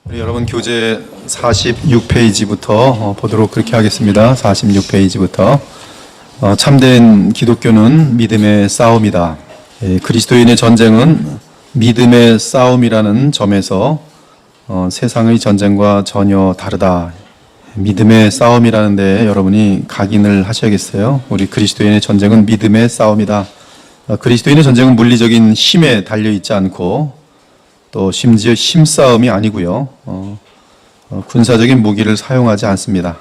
우리 여러분 교재 46페이지부터 보도록 그렇게 하겠습니다. 46페이지부터 참된 기독교는 믿음의 싸움이다. 그리스도인의 전쟁은 믿음의 싸움이라는 점에서 세상의 전쟁과 전혀 다르다. 믿음의 싸움이라는 데 여러분이 각인을 하셔야겠어요. 우리 그리스도인의 전쟁은 믿음의 싸움이다. 그리스도인의 전쟁은 물리적인 힘에 달려있지 않고 또 심지어 힘싸움이 아니고요. 군사적인 무기를 사용하지 않습니다.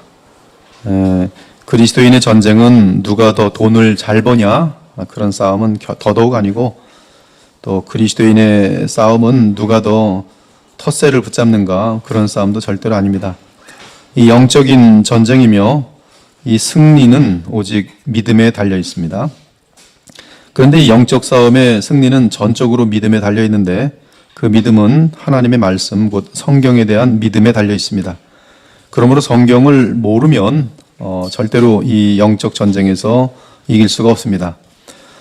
그리스도인의 전쟁은 누가 더 돈을 잘 버냐 그런 싸움은 더더욱 아니고, 또 그리스도인의 싸움은 누가 더 텃세를 붙잡는가 그런 싸움도 절대로 아닙니다. 이 영적인 전쟁이며 이 승리는 오직 믿음에 달려 있습니다. 그런데 이 영적 싸움의 승리는 전적으로 믿음에 달려 있는데, 그 믿음은 하나님의 말씀, 곧 성경에 대한 믿음에 달려 있습니다. 그러므로 성경을 모르면 절대로 이 영적 전쟁에서 이길 수가 없습니다.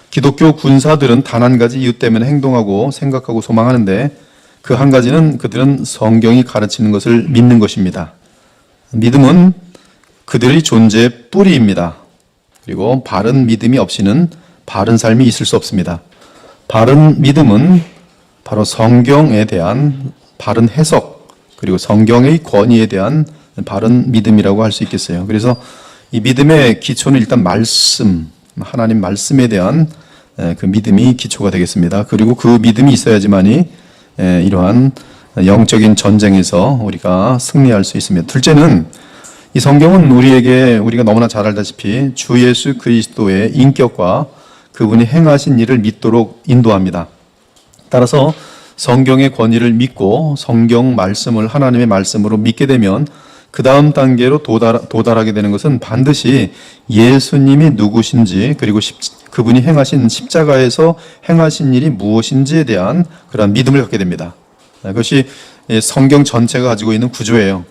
기독교 군사들은 단 한 가지 이유 때문에 행동하고 생각하고 소망하는데, 그 한 가지는 그들은 성경이 가르치는 것을 믿는 것입니다. 믿음은 그들의 존재의 뿌리입니다. 그리고 바른 믿음이 없이는 바른 삶이 있을 수 없습니다. 바른 믿음은 바로 성경에 대한 바른 해석, 그리고 성경의 권위에 대한 바른 믿음이라고 할 수 있겠어요. 그래서 이 믿음의 기초는 일단 말씀, 하나님 말씀에 대한 그 믿음이 기초가 되겠습니다. 그리고 그 믿음이 있어야지만이 이러한 영적인 전쟁에서 우리가 승리할 수 있습니다. 둘째는 이 성경은 우리가 너무나 잘 알다시피 주 예수 그리스도의 인격과 그분이 행하신 일을 믿도록 인도합니다. 따라서 성경의 권위를 믿고 성경 말씀을 하나님의 말씀으로 믿게 되면 그 다음 단계로 도달하게 되는 것은 반드시 예수님이 누구신지, 그리고 그분이 행하신 십자가에서 행하신 일이 무엇인지에 대한 그런 믿음을 갖게 됩니다. 그것이 성경 전체가 가지고 있는 구조예요.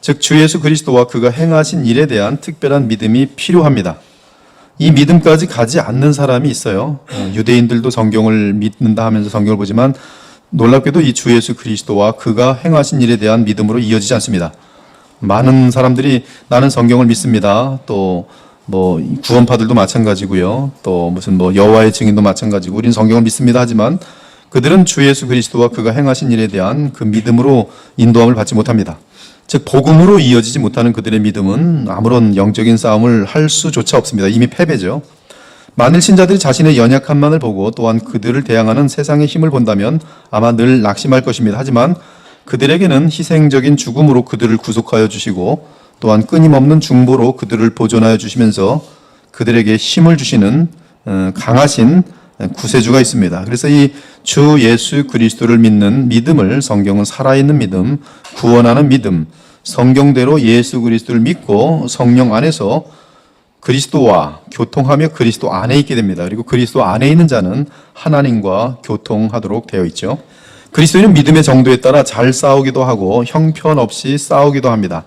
즉 주 예수 그리스도와 그가 행하신 일에 대한 특별한 믿음이 필요합니다. 이 믿음까지 가지 않는 사람이 있어요. 유대인들도 성경을 믿는다 하면서 성경을 보지만 놀랍게도 이 주 예수 그리스도와 그가 행하신 일에 대한 믿음으로 이어지지 않습니다. 많은 사람들이 나는 성경을 믿습니다. 또 구원파들도 마찬가지고요. 또 무슨 여호와의 증인도 마찬가지고 우리는 성경을 믿습니다 하지만 그들은 주 예수 그리스도와 그가 행하신 일에 대한 그 믿음으로 인도함을 받지 못합니다. 즉 복음으로 이어지지 못하는 그들의 믿음은 아무런 영적인 싸움을 할 수조차 없습니다. 이미 패배죠. 만일 신자들이 자신의 연약함만을 보고 또한 그들을 대항하는 세상의 힘을 본다면 아마 늘 낙심할 것입니다. 하지만 그들에게는 희생적인 죽음으로 그들을 구속하여 주시고 또한 끊임없는 중보로 그들을 보존하여 주시면서 그들에게 힘을 주시는 강하신 구세주가 있습니다. 그래서 이 주 예수 그리스도를 믿는 믿음을 성경은 살아있는 믿음, 구원하는 믿음, 성경대로 예수 그리스도를 믿고 성령 안에서 그리스도와 교통하며 그리스도 안에 있게 됩니다. 그리고 그리스도 안에 있는 자는 하나님과 교통하도록 되어 있죠. 그리스도인은 믿음의 정도에 따라 잘 싸우기도 하고 형편없이 싸우기도 합니다.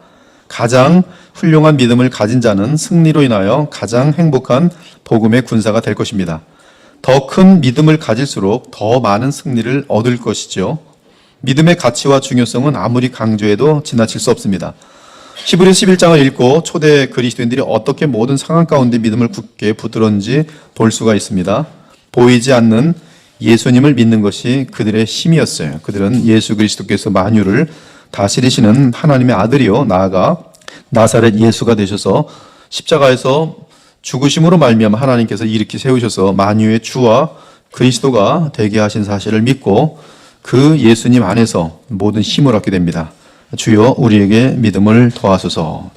가장 훌륭한 믿음을 가진 자는 승리로 인하여 가장 행복한 복음의 군사가 될 것입니다. 더 큰 믿음을 가질수록 더 많은 승리를 얻을 것이죠. 믿음의 가치와 중요성은 아무리 강조해도 지나칠 수 없습니다. 히브리서 11장을 읽고 초대 그리스도인들이 어떻게 모든 상황 가운데 믿음을 굳게 붙들었는지 볼 수가 있습니다. 보이지 않는 예수님을 믿는 것이 그들의 힘이었어요. 그들은 예수 그리스도께서 만유를 다스리시는 하나님의 아들이요 나아가 나사렛 예수가 되셔서 십자가에서 죽으심으로 말미암아 하나님께서 일으키 세우셔서 만유의 주와 그리스도가 되게 하신 사실을 믿고 그 예수님 안에서 모든 힘을 얻게 됩니다. 주여 우리에게 믿음을 더하소서.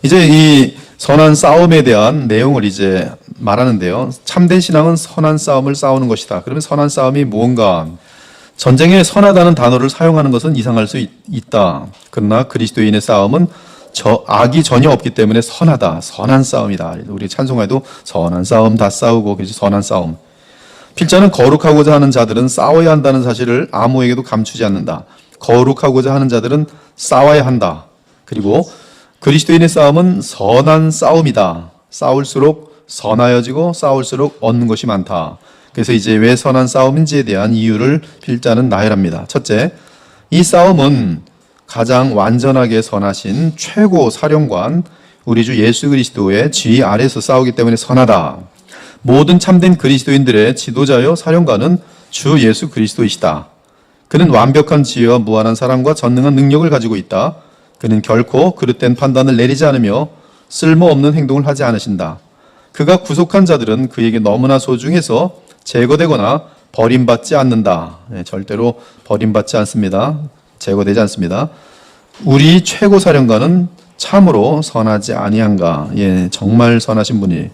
이제 이 선한 싸움에 대한 내용을 이제 말하는데요. 참된 신앙은 선한 싸움을 싸우는 것이다. 그러면 선한 싸움이 무언가? 전쟁에 선하다는 단어를 사용하는 것은 이상할 수 있다. 그러나 그리스도인의 싸움은 악이 전혀 없기 때문에 선하다. 선한 싸움이다. 우리 찬송가에도 선한 싸움 다 싸우고 그래서 선한 싸움. 필자는 거룩하고자 하는 자들은 싸워야 한다는 사실을 아무에게도 감추지 않는다. 거룩하고자 하는 자들은 싸워야 한다. 그리고 그리스도인의 싸움은 선한 싸움이다. 싸울수록 선하여지고 싸울수록 얻는 것이 많다. 그래서 이제 왜 선한 싸움인지에 대한 이유를 필자는 나열합니다. 첫째, 이 싸움은 가장 완전하게 선하신 최고 사령관 우리 주 예수 그리스도의 지휘 아래서 싸우기 때문에 선하다. 모든 참된 그리스도인들의 지도자요 사령관은 주 예수 그리스도이시다. 그는 완벽한 지혜와 무한한 사랑과 전능한 능력을 가지고 있다. 그는 결코 그릇된 판단을 내리지 않으며 쓸모없는 행동을 하지 않으신다. 그가 구속한 자들은 그에게 너무나 소중해서 제거되거나 버림받지 않는다. 절대로 버림받지 않습니다. 제거되지 않습니다. 우리 최고 사령관은 참으로 선하지 아니한가. 정말 선하신 분이.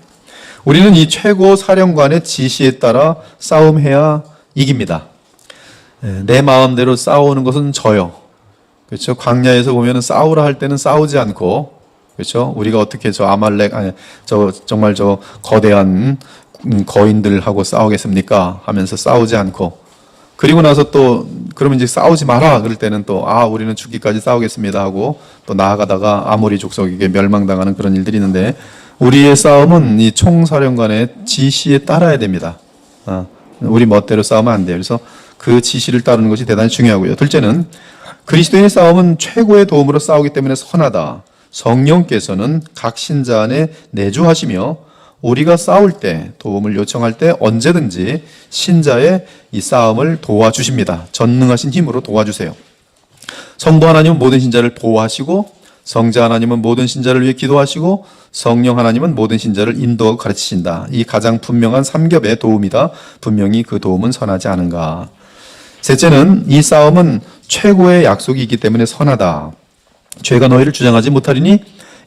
우리는 이 최고 사령관의 지시에 따라 싸움해야 이깁니다. 내 마음대로 싸우는 것은 져요. 그렇죠? 광야에서 보면은 싸우라 할 때는 싸우지 않고, 그렇죠? 우리가 어떻게 정말 거대한 거인들하고 싸우겠습니까? 하면서 싸우지 않고, 그리고 나서 또 그러면 이제 싸우지 마라 그럴 때는 또 우리는 죽기까지 싸우겠습니다 하고 또 나아가다가 아모리 족속에게 멸망당하는 그런 일들이 있는데, 우리의 싸움은 이 총사령관의 지시에 따라야 됩니다. 우리 멋대로 싸우면 안 돼요. 그래서 그 지시를 따르는 것이 대단히 중요하고요. 둘째는 그리스도인의 싸움은 최고의 도움으로 싸우기 때문에 선하다. 성령께서는 각 신자 안에 내주하시며 우리가 싸울 때, 도움을 요청할 때 언제든지 신자의 이 싸움을 도와주십니다. 전능하신 힘으로 도와주세요. 성부 하나님은 모든 신자를 보호하시고, 성자 하나님은 모든 신자를 위해 기도하시고, 성령 하나님은 모든 신자를 인도하고 가르치신다. 이 가장 분명한 삼겹의 도움이다. 분명히 그 도움은 선하지 않은가. 셋째는 이 싸움은 최고의 약속이 있기 때문에 선하다. 죄가 너희를 주장하지 못하리니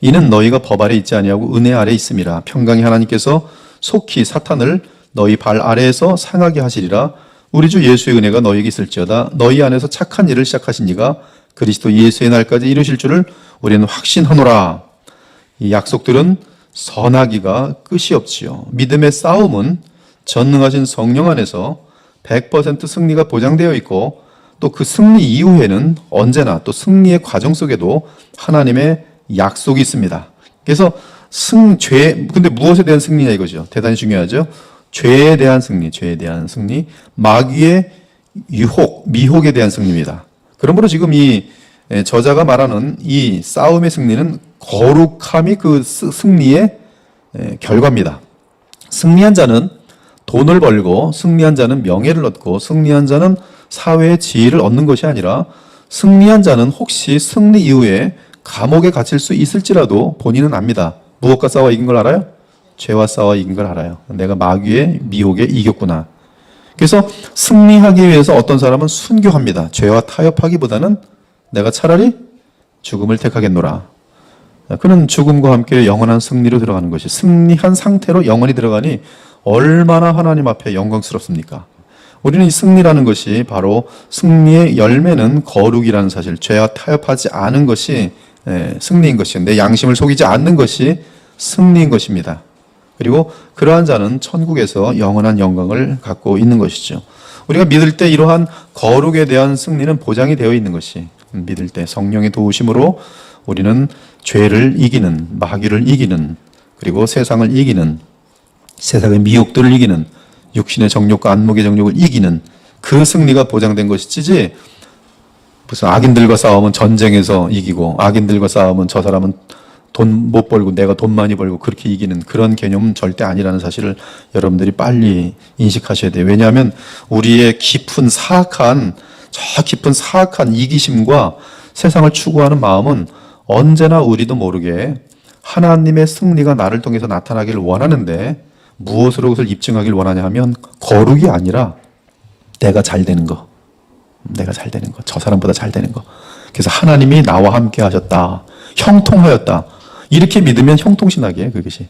이는 너희가 법 아래 있지 아니하고 은혜 아래 있음이라. 평강의 하나님께서 속히 사탄을 너희 발 아래에서 상하게 하시리라. 우리 주 예수의 은혜가 너희에게 있을지어다. 너희 안에서 착한 일을 시작하신 이가 그리스도 예수의 날까지 이루실 줄을 우리는 확신하노라. 이 약속들은 선하기가 끝이 없지요. 믿음의 싸움은 전능하신 성령 안에서 100% 승리가 보장되어 있고, 또 그 승리 이후에는 언제나 또 승리의 과정 속에도 하나님의 약속이 있습니다. 그래서 근데 무엇에 대한 승리냐 이거죠. 대단히 중요하죠. 죄에 대한 승리, 마귀의 미혹에 대한 승리입니다. 그러므로 지금 이 저자가 말하는 이 싸움의 승리는 거룩함이 그 승리의 결과입니다. 승리한 자는 돈을 벌고, 승리한 자는 명예를 얻고, 승리한 자는 사회의 지위를 얻는 것이 아니라, 승리한 자는 혹시 승리 이후에 감옥에 갇힐 수 있을지라도 본인은 압니다. 무엇과 싸워 이긴 걸 알아요? 죄와 싸워 이긴 걸 알아요. 내가 마귀의 미혹에 이겼구나. 그래서 승리하기 위해서 어떤 사람은 순교합니다. 죄와 타협하기보다는 내가 차라리 죽음을 택하겠노라. 그는 죽음과 함께 영원한 승리로 들어가는 것이, 승리한 상태로 영원히 들어가니 얼마나 하나님 앞에 영광스럽습니까? 우리는 이 승리라는 것이 바로, 승리의 열매는 거룩이라는 사실, 죄와 타협하지 않은 것이 승리인 것이요, 내 양심을 속이지 않는 것이 승리인 것입니다. 그리고 그러한 자는 천국에서 영원한 영광을 갖고 있는 것이죠. 우리가 믿을 때 이러한 거룩에 대한 승리는 보장이 되어 있는 것이, 믿을 때 성령의 도우심으로 우리는 죄를 이기는, 마귀를 이기는, 그리고 세상을 이기는, 세상의 미혹들을 이기는, 육신의 정욕과 안목의 정욕을 이기는 그 승리가 보장된 것이지, 무슨 악인들과 싸우면 전쟁에서 이기고, 악인들과 싸우면 저 사람은 돈 못 벌고 내가 돈 많이 벌고 그렇게 이기는 그런 개념은 절대 아니라는 사실을 여러분들이 빨리 인식하셔야 돼요. 왜냐하면 우리의 저 깊은 사악한 이기심과 세상을 추구하는 마음은 언제나 우리도 모르게 하나님의 승리가 나를 통해서 나타나기를 원하는데, 무엇으로 그것을 입증하기를 원하냐 하면 거룩이 아니라 내가 잘 되는 거, 저 사람보다 잘 되는 거. 그래서 하나님이 나와 함께 하셨다, 형통하였다, 이렇게 믿으면 형통신학이에요, 그것이.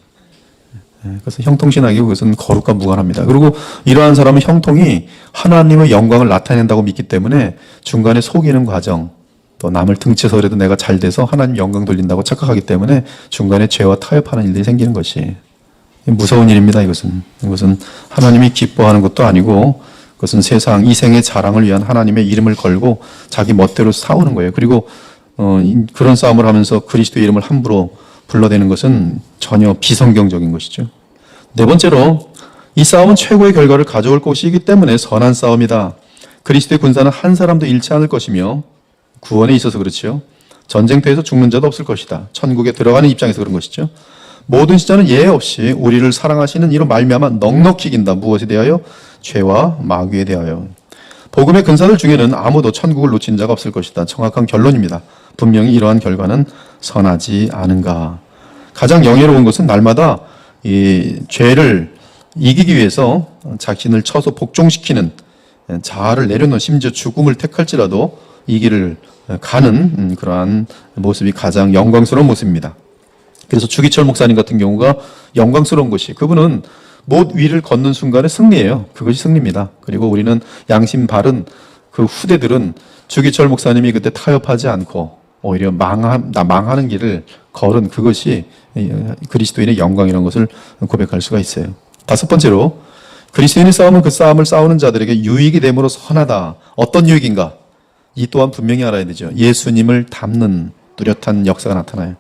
그래서 형통신학이 그것은 거룩과 무관합니다. 그리고 이러한 사람은 형통이 하나님의 영광을 나타낸다고 믿기 때문에 중간에 속이는 과정, 또 남을 등쳐서라도 내가 잘 돼서 하나님 영광 돌린다고 착각하기 때문에 중간에 죄와 타협하는 일들이 생기는 것이 무서운 일입니다. 이것은 하나님이 기뻐하는 것도 아니고, 그것은 세상 이생의 자랑을 위한 하나님의 이름을 걸고 자기 멋대로 싸우는 거예요. 그리고 그런 싸움을 하면서 그리스도의 이름을 함부로 불러대는 것은 전혀 비성경적인 것이죠. 네 번째로, 이 싸움은 최고의 결과를 가져올 것이기 때문에 선한 싸움이다. 그리스도의 군사는 한 사람도 잃지 않을 것이며 구원에 있어서 그렇지요. 전쟁터에서 죽는 자도 없을 것이다. 천국에 들어가는 입장에서 그런 것이죠. 모든 시자는 예외 없이 우리를 사랑하시는 이로 말미암아 넉넉히 이긴다. 무엇에 대하여? 죄와 마귀에 대하여. 복음의 근사들 중에는 아무도 천국을 놓친 자가 없을 것이다. 정확한 결론입니다. 분명히 이러한 결과는 선하지 않은가. 가장 영예로운 것은 날마다 이 죄를 이기기 위해서 자신을 쳐서 복종시키는 자아를 내려놓은 심지어 죽음을 택할지라도 이 길을 가는 그러한 모습이 가장 영광스러운 모습입니다. 그래서 주기철 목사님 같은 경우가 영광스러운 것이 그분은 못 위를 걷는 순간에 승리예요. 그것이 승리입니다. 그리고 우리는 양심 바른 그 후대들은 주기철 목사님이 그때 타협하지 않고 오히려 망하는 길을 걸은 그것이 그리스도인의 영광이라는 것을 고백할 수가 있어요. 다섯 번째로 그리스도인의 싸움은 그 싸움을 싸우는 자들에게 유익이 됨으로 선하다. 어떤 유익인가? 이 또한 분명히 알아야 되죠. 예수님을 닮는 뚜렷한 역사가 나타나요.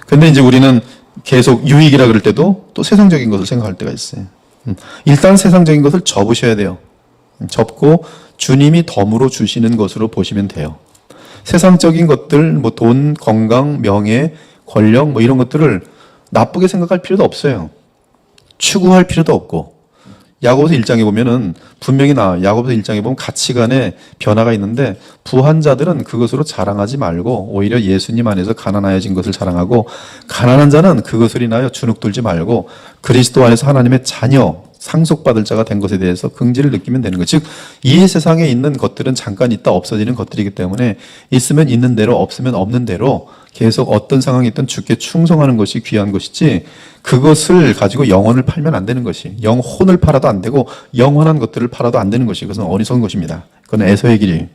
근데 이제 우리는 계속 유익이라 그럴 때도 또 세상적인 것을 생각할 때가 있어요. 일단 세상적인 것을 접으셔야 돼요. 접고 주님이 덤으로 주시는 것으로 보시면 돼요. 세상적인 것들, 뭐 돈, 건강, 명예, 권력, 뭐 이런 것들을 나쁘게 생각할 필요도 없어요. 추구할 필요도 없고. 야고보서 1장에 보면은 분명히 야고보서 1장에 보면 가치관에 변화가 있는데 부한 자들은 그것으로 자랑하지 말고 오히려 예수님 안에서 가난하여진 것을 자랑하고 가난한 자는 그것을 인하여 주눅들지 말고 그리스도 안에서 하나님의 자녀 상속받을 자가 된 것에 대해서 긍지를 느끼면 되는 거죠. 즉, 이 세상에 있는 것들은 잠깐 있다 없어지는 것들이기 때문에 있으면 있는 대로 없으면 없는 대로 계속 어떤 상황이 있든 주께 충성하는 것이 귀한 것이지 그것을 가지고 영혼을 팔면 안 되는 것이 영혼을 팔아도 안 되고 영원한 것들을 팔아도 안 되는 것이 그것은 어리석은 것입니다. 그건 에서의 길이에요.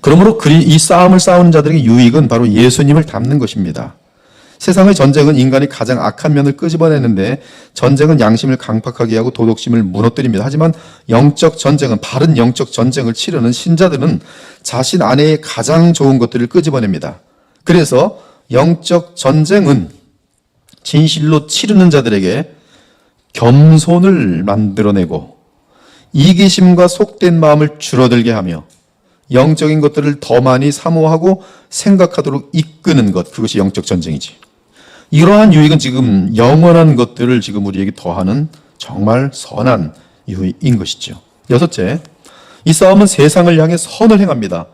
그러므로 이 싸움을 싸우는 자들에게 유익은 바로 예수님을 닮는 것입니다. 세상의 전쟁은 인간이 가장 악한 면을 끄집어내는데 전쟁은 양심을 강팍하게 하고 도덕심을 무너뜨립니다. 하지만 영적 전쟁은 바른 영적 전쟁을 치르는 신자들은 자신 안에 가장 좋은 것들을 끄집어냅니다. 그래서 영적 전쟁은 진실로 치르는 자들에게 겸손을 만들어내고 이기심과 속된 마음을 줄어들게 하며 영적인 것들을 더 많이 사모하고 생각하도록 이끄는 것, 그것이 영적 전쟁이지. 이러한 유익은 지금 영원한 것들을 지금 우리에게 더하는 정말 선한 유익인 것이죠. 여섯째, 이 싸움은 세상을 향해 선을 행합니다.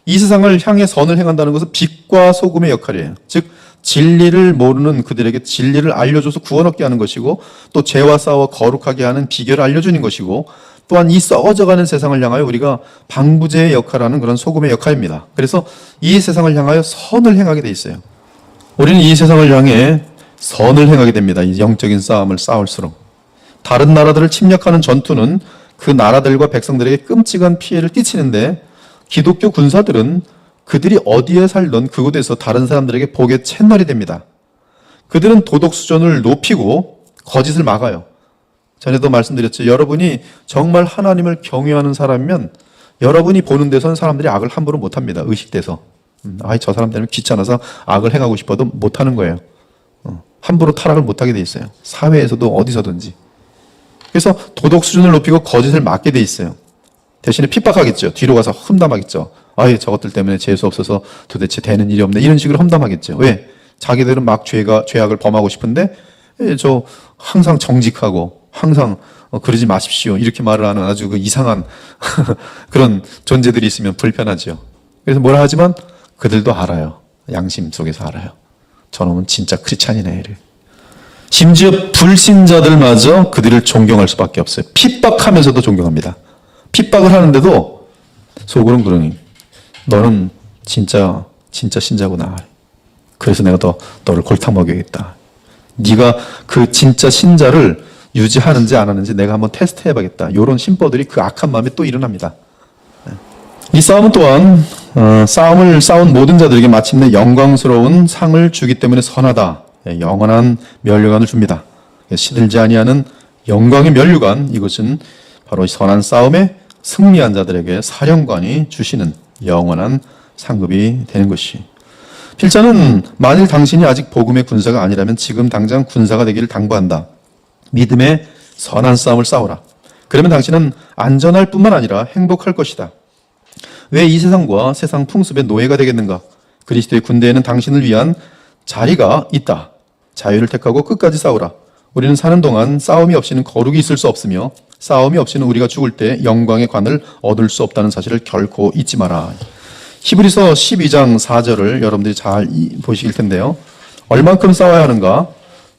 이 세상을 향해 선을 행한다는 것은 빛과 소금의 역할이에요. 즉 진리를 모르는 그들에게 진리를 알려줘서 구원 얻게 하는 것이고 또 죄와 싸워 거룩하게 하는 비결을 알려주는 것이고 또한 이 썩어져가는 세상을 향하여 우리가 방부제의 역할을 하는 그런 소금의 역할입니다. 그래서 이 세상을 향하여 선을 행하게 돼 있어요. 우리는 이 세상을 향해 선을 행하게 됩니다. 이 영적인 싸움을 싸울수록. 다른 나라들을 침략하는 전투는 그 나라들과 백성들에게 끔찍한 피해를 끼치는데 기독교 군사들은 그들이 어디에 살던 그곳에서 다른 사람들에게 복의 채널이 됩니다. 그들은 도덕 수준을 높이고 거짓을 막아요. 전에도 말씀드렸죠. 여러분이 정말 하나님을 경외하는 사람이면 여러분이 보는 데서는 사람들이 악을 함부로 못합니다. 의식돼서. 저 사람 때문에 귀찮아서 악을 행하고 싶어도 못하는 거예요. 함부로 타락을 못하게 돼 있어요. 사회에서도 어디서든지. 그래서 도덕 수준을 높이고 거짓을 막게 돼 있어요. 대신에 핍박하겠죠. 뒤로 가서 험담하겠죠. 저것들 때문에 재수 없어서 도대체 되는 일이 없네. 이런 식으로 험담하겠죠. 왜? 자기들은 막 죄악을 범하고 싶은데 저 항상 정직하고 항상 그러지 마십시오. 이렇게 말을 하는 아주 그 이상한 그런 존재들이 있으면 불편하죠. 그래서 뭐라 하지만 그들도 알아요. 양심 속에서 알아요. 저놈은 진짜 크리스찬이네. 심지어 불신자들마저 그들을 존경할 수밖에 없어요. 핍박하면서도 존경합니다. 핍박을 하는데도 속으로는 그러니 너는 진짜 신자구나. 그래서 내가 너를 골탕 먹여야겠다. 네가 그 진짜 신자를 유지하는지 안 하는지 내가 한번 테스트해봐야겠다. 이런 심보들이 그 악한 마음에 또 일어납니다. 이 싸움은 또한 싸움을 싸운 모든 자들에게 마침내 영광스러운 상을 주기 때문에 선하다. 영원한 면류관을 줍니다. 시들지 아니하는 영광의 면류관, 이것은 바로 선한 싸움에 승리한 자들에게 사령관이 주시는 영원한 상급이 되는 것이. 필자는 만일 당신이 아직 복음의 군사가 아니라면 지금 당장 군사가 되기를 당부한다. 믿음의 선한 싸움을 싸우라. 그러면 당신은 안전할 뿐만 아니라 행복할 것이다. 왜 이 세상과 세상 풍습의 노예가 되겠는가? 그리스도의 군대에는 당신을 위한 자리가 있다. 자유를 택하고 끝까지 싸우라. 우리는 사는 동안 싸움이 없이는 거룩이 있을 수 없으며 싸움이 없이는 우리가 죽을 때 영광의 관을 얻을 수 없다는 사실을 결코 잊지 마라. 히브리서 12장 4절을 여러분들이 잘 보시길 텐데요. 얼만큼 싸워야 하는가?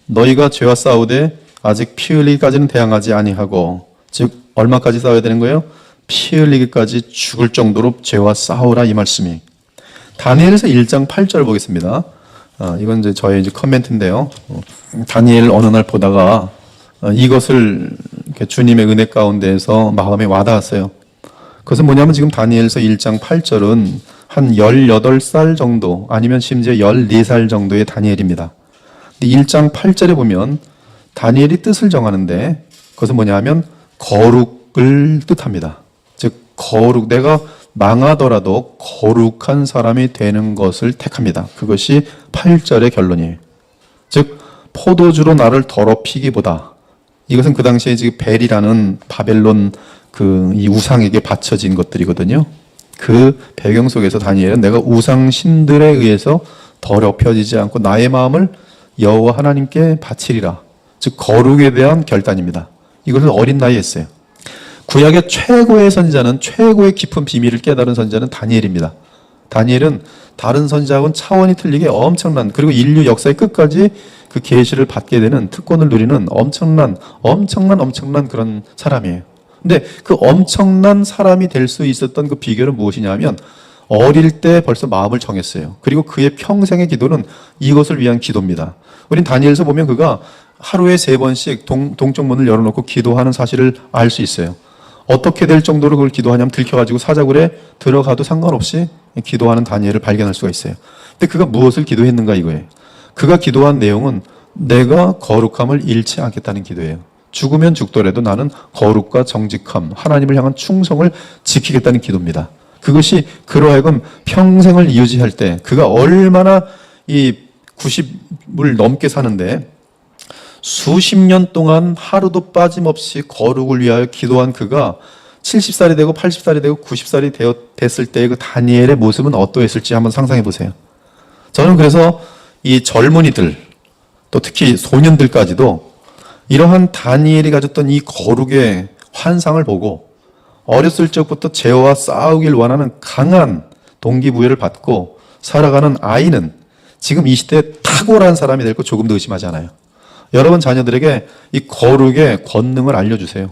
너희가 죄와 싸우되 아직 피 흘리기까지는 대항하지 아니하고, 즉 얼마까지 싸워야 되는 거예요? 피 흘리기까지 죽을 정도로 죄와 싸우라, 이 말씀이. 다니엘에서 1장 8절 보겠습니다. 이건 이제 저의 커멘트인데요. 다니엘 어느 날 보다가 이것을 주님의 은혜 가운데에서 마음에 와닿았어요. 그것은 뭐냐면 지금 다니엘서 1장 8절은 한 18살 정도 아니면 심지어 14살 정도의 다니엘입니다. 1장 8절에 보면 다니엘이 뜻을 정하는데 그것은 뭐냐 하면 거룩을 뜻합니다. 즉 거룩, 내가 망하더라도 거룩한 사람이 되는 것을 택합니다. 그것이 8절의 결론이에요. 즉 포도주로 나를 더럽히기보다, 이것은 그 당시에 지금 벨이라는 바벨론 이 우상에게 바쳐진 것들이거든요. 그 배경 속에서 다니엘은 내가 우상 신들에 의해서 더럽혀지지 않고 나의 마음을 여호와 하나님께 바치리라. 즉 거룩에 대한 결단입니다. 이것을 어린 나이에 했어요. 구약의 최고의 선지자는, 최고의 깊은 비밀을 깨달은 선지자는 다니엘입니다. 다니엘은 다른 선지자하고는 차원이 틀리게 엄청난, 그리고 인류 역사의 끝까지 그 계시를 받게 되는 특권을 누리는 엄청난 그런 사람이에요. 근데 그 엄청난 사람이 될 수 있었던 그 비결은 무엇이냐면 어릴 때 벌써 마음을 정했어요. 그리고 그의 평생의 기도는 이것을 위한 기도입니다. 우린 다니엘서 보면 그가 하루에 3번씩 동쪽 문을 열어놓고 기도하는 사실을 알 수 있어요. 어떻게 될 정도로 그걸 기도하냐면 들켜가지고 사자굴에 들어가도 상관없이 기도하는 다니엘을 발견할 수가 있어요. 근데 그가 무엇을 기도했는가 이거예요. 그가 기도한 내용은 내가 거룩함을 잃지 않겠다는 기도예요. 죽으면 죽더라도 나는 거룩과 정직함, 하나님을 향한 충성을 지키겠다는 기도입니다. 그것이 그로 하여금 평생을 유지할 때, 그가 얼마나 이 90을 넘게 사는데 수십 년 동안 하루도 빠짐없이 거룩을 위하여 기도한 그가 70살이 되고 80살이 되고 90살이 됐을 때의 그 다니엘의 모습은 어떠했을지 한번 상상해 보세요. 저는 그래서 이 젊은이들, 또 특히 소년들까지도 이러한 다니엘이 가졌던 이 거룩의 환상을 보고 어렸을 적부터 죄와 싸우길 원하는 강한 동기부여를 받고 살아가는 아이는 지금 이 시대에 탁월한 사람이 될 거 조금도 의심하지 않아요. 여러분 자녀들에게 이 거룩의 권능을 알려주세요.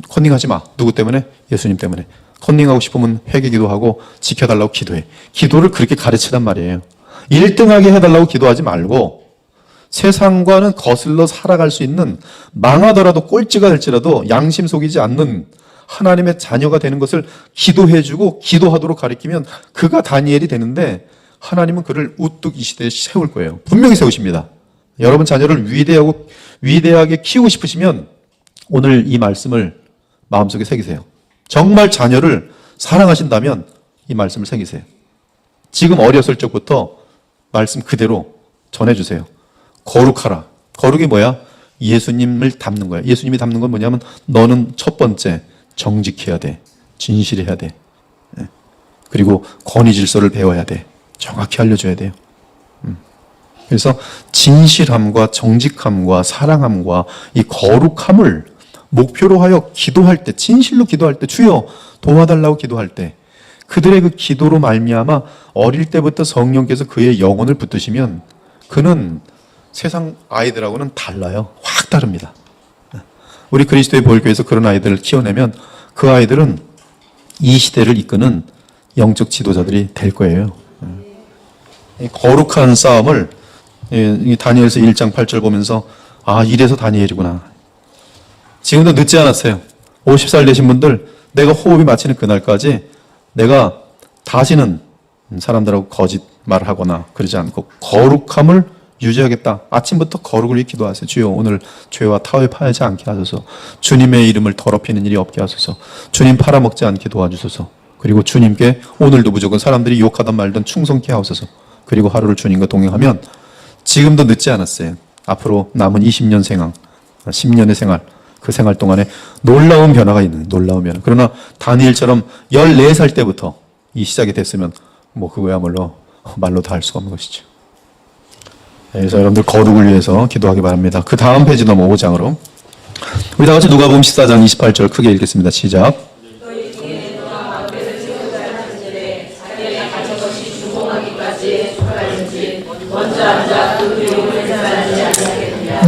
컨닝하지 마. 누구 때문에? 예수님 때문에. 컨닝하고 싶으면 회개기도 하고 지켜달라고 기도해. 기도를 그렇게 가르치단 말이에요. 1등하게 해달라고 기도하지 말고 세상과는 거슬러 살아갈 수 있는, 망하더라도 꼴찌가 될지라도 양심 속이지 않는 하나님의 자녀가 되는 것을 기도해주고 기도하도록 가르치면 그가 다니엘이 되는데 하나님은 그를 우뚝 이 시대에 세울 거예요. 분명히 세우십니다. 여러분 자녀를 위대하게 키우고 싶으시면 오늘 이 말씀을 마음속에 새기세요. 정말 자녀를 사랑하신다면 이 말씀을 새기세요. 지금 어렸을 적부터 말씀 그대로 전해주세요. 거룩하라. 거룩이 뭐야? 예수님을 닮는 거야. 예수님이 닮는 건 뭐냐면 너는 첫 번째 정직해야 돼. 진실해야 돼. 그리고 권위 질서를 배워야 돼. 정확히 알려줘야 돼요. 그래서 진실함과 정직함과 사랑함과 이 거룩함을 목표로 하여 기도할 때, 진실로 기도할 때, 주여 도와달라고 기도할 때, 그들의 그 기도로 말미암아 어릴 때부터 성령께서 그의 영혼을 붙드시면 그는 세상 아이들하고는 달라요. 확 다릅니다. 우리 그리스도의 보혈교회에서 그런 아이들을 키워내면 그 아이들은 이 시대를 이끄는 영적 지도자들이 될 거예요. 이 거룩한 싸움을 다니엘서 1장 8절 보면서 이래서 다니엘이구나. 지금도 늦지 않았어요. 50살 되신 분들, 내가 호흡이 마치는 그날까지 내가 다시는 사람들하고 거짓말을 하거나 그러지 않고 거룩함을 유지하겠다. 아침부터 거룩을 위해 기도하세요. 주여 오늘 죄와 타협하지 않게 하소서. 주님의 이름을 더럽히는 일이 없게 하소서. 주님 팔아먹지 않게 도와주소서. 그리고 주님께 오늘도 무조건 사람들이 욕하던 말든 충성케 하소서. 그리고 하루를 주님과 동행하면 지금도 늦지 않았어요. 앞으로 남은 20년 생활, 10년의 생활, 그 생활 동안에 놀라운 변화가 있는, 놀라운 변화. 그러나 다니엘처럼 14살 때부터 이 시작이 됐으면 뭐 그거야말로 말로 다 할 수가 없는 것이죠. 그래서 여러분들 거룩을 위해서 기도하기 바랍니다. 그 다음 페이지 넘어 5장으로 우리 다 같이 누가복음 14장 28절 크게 읽겠습니다. 시작.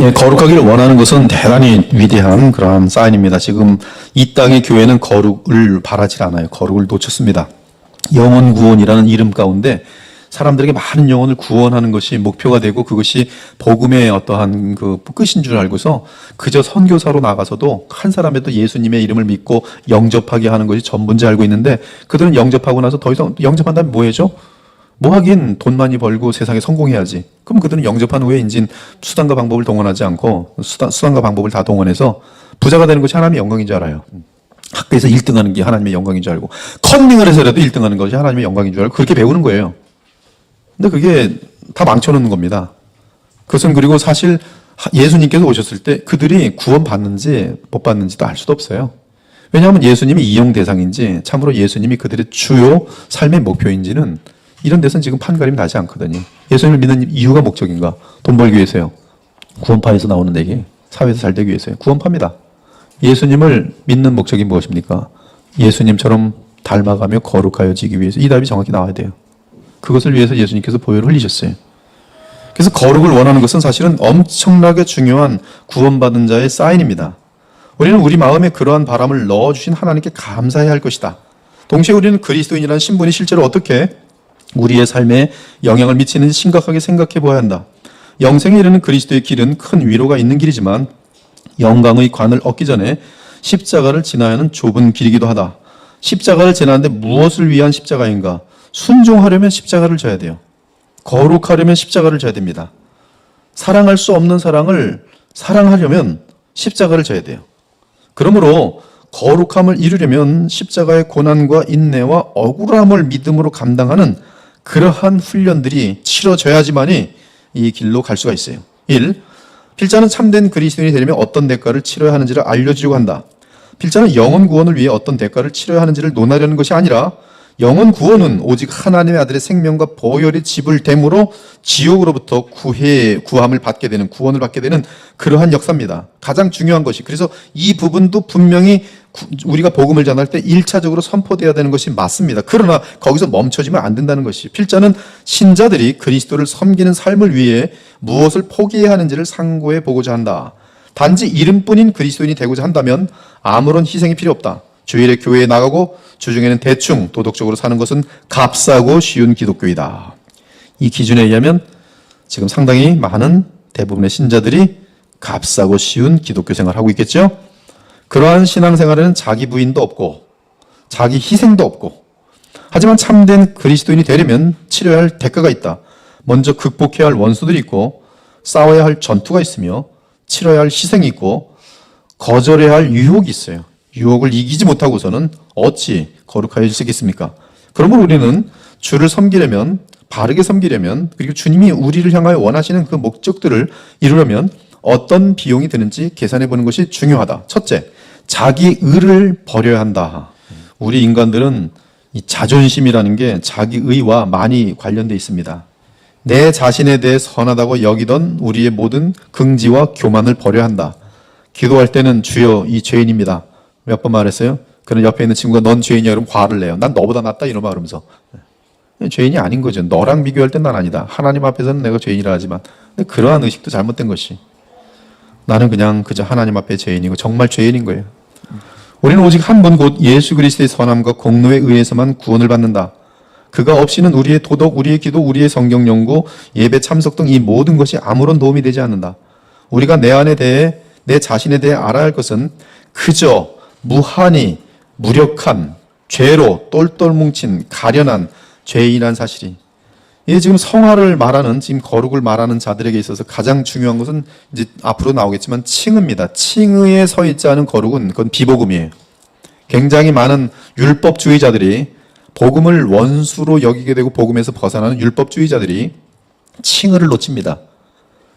예, 거룩하기를 원하는 것은 대단히 위대한 그러한 사인입니다. 지금 이 땅의 교회는 거룩을 바라지 않아요. 거룩을 놓쳤습니다. 영혼 구원이라는 이름 가운데 사람들에게 많은 영혼을 구원하는 것이 목표가 되고 그것이 복음의 어떠한 그 끝인 줄 알고서 그저 선교사로 나가서도 한 사람에도 예수님의 이름을 믿고 영접하게 하는 것이 전부인지 알고 있는데 그들은 영접하고 나서 더 이상 영접한 다음에 뭐 해죠? 뭐 하긴 돈 많이 벌고 세상에 성공해야지. 그럼 그들은 영접한 후에 인진 수단과 방법을 동원하지 않고 수단과 방법을 다 동원해서 부자가 되는 것이 하나님의 영광인 줄 알아요. 학교에서 1등하는 게 하나님의 영광인 줄 알고 컨닝을 해서라도 1등하는 것이 하나님의 영광인 줄 알고 그렇게 배우는 거예요. 근데 그게 다 망쳐놓는 겁니다. 그것은 그리고 사실 예수님께서 오셨을 때 그들이 구원 받는지 못 받는지도 알 수도 없어요. 왜냐하면 예수님이 이용 대상인지 참으로 예수님이 그들의 주요 삶의 목표인지는 이런 데서는 지금 판가름이 나지 않거든요. 예수님을 믿는 이유가 목적인가? 돈 벌기 위해서요. 구원파에서 나오는 얘기, 사회에서 잘 되기 위해서요. 구원파입니다. 예수님을 믿는 목적이 무엇입니까? 예수님처럼 닮아가며 거룩하여지기 위해서. 이 답이 정확히 나와야 돼요. 그것을 위해서 예수님께서 보혈을 흘리셨어요. 그래서 거룩을 원하는 것은 사실은 엄청나게 중요한 구원받은 자의 사인입니다. 우리는 우리 마음에 그러한 바람을 넣어주신 하나님께 감사해야 할 것이다. 동시에 우리는 그리스도인이라는 신분이 실제로 어떻게 우리의 삶에 영향을 미치는지 심각하게 생각해 보아야 한다. 영생에 이르는 그리스도의 길은 큰 위로가 있는 길이지만 영광의 관을 얻기 전에 십자가를 지나야 하는 좁은 길이기도 하다. 십자가를 지나는데 무엇을 위한 십자가인가? 순종하려면 십자가를 져야 돼요. 거룩하려면 십자가를 져야 됩니다. 사랑할 수 없는 사랑을 사랑하려면 십자가를 져야 돼요. 그러므로 거룩함을 이루려면 십자가의 고난과 인내와 억울함을 믿음으로 감당하는 그러한 훈련들이 치러져야지만이 이 길로 갈 수가 있어요. 1. 필자는 참된 그리스도인이 되려면 어떤 대가를 치러야 하는지를 알려주려고 한다. 필자는 영혼 구원을 위해 어떤 대가를 치러야 하는지를 논하려는 것이 아니라 영혼 구원은 오직 하나님의 아들의 생명과 보혈의 지불됨으로 지옥으로부터 구함을 받게 되는, 구원을 받게 되는 그러한 역사입니다. 가장 중요한 것이. 그래서 이 부분도 분명히 우리가 복음을 전할 때 1차적으로 선포되어야 되는 것이 맞습니다. 그러나 거기서 멈춰지면 안 된다는 것이. 필자는 신자들이 그리스도를 섬기는 삶을 위해 무엇을 포기해야 하는지를 상고해 보고자 한다. 단지 이름뿐인 그리스도인이 되고자 한다면 아무런 희생이 필요 없다. 주일에 교회에 나가고 주중에는 대충 도덕적으로 사는 것은 값싸고 쉬운 기독교이다. 이 기준에 의하면 지금 상당히 많은 대부분의 신자들이 값싸고 쉬운 기독교 생활을 하고 있겠죠? 그러한 신앙생활에는 자기 부인도 없고 자기 희생도 없고 하지만 참된 그리스도인이 되려면 치러야 할 대가가 있다. 먼저 극복해야 할 원수들이 있고 싸워야 할 전투가 있으며 치러야 할 희생이 있고 거절해야 할 유혹이 있어요. 유혹을 이기지 못하고서는 어찌 거룩하여질 수 있겠습니까? 그러므로 우리는 주를 섬기려면, 바르게 섬기려면, 그리고 주님이 우리를 향하여 원하시는 그 목적들을 이루려면 어떤 비용이 드는지 계산해 보는 것이 중요하다. 첫째, 자기 의를 버려야 한다. 우리 인간들은 이 자존심이라는 게 자기 의와 많이 관련되어 있습니다. 내 자신에 대해 선하다고 여기던 우리의 모든 긍지와 교만을 버려야 한다. 기도할 때는 주여 이 죄인입니다. 몇 번 말했어요? 그런 옆에 있는 친구가 넌 죄인이야 그러면 화를 내요. 난 너보다 낫다 이러면 그러면서. 죄인이 아닌 거죠. 너랑 비교할 땐 난 아니다. 하나님 앞에서는 내가 죄인이라 하지만. 근데 그러한 의식도 잘못된 것이. 나는 그냥 그저 하나님 앞에 죄인이고 정말 죄인인 거예요. 우리는 오직 한 분 곧 예수 그리스도의 선함과 공로에 의해서만 구원을 받는다. 그가 없이는 우리의 도덕, 우리의 기도, 우리의 성경 연구, 예배 참석 등 이 모든 것이 아무런 도움이 되지 않는다. 우리가 내 안에 대해, 내 자신에 대해 알아야 할 것은 그저 무한히 무력한 죄로 똘똘 뭉친 가련한 죄인이라는 사실이. 이게 지금 성화를 말하는, 지금 거룩을 말하는 자들에게 있어서 가장 중요한 것은 이제 앞으로 나오겠지만 칭의입니다. 칭의에 서 있지 않은 거룩은 그건 비복음이에요. 굉장히 많은 율법주의자들이 복음을 원수로 여기게 되고 복음에서 벗어나는 율법주의자들이 칭의를 놓칩니다.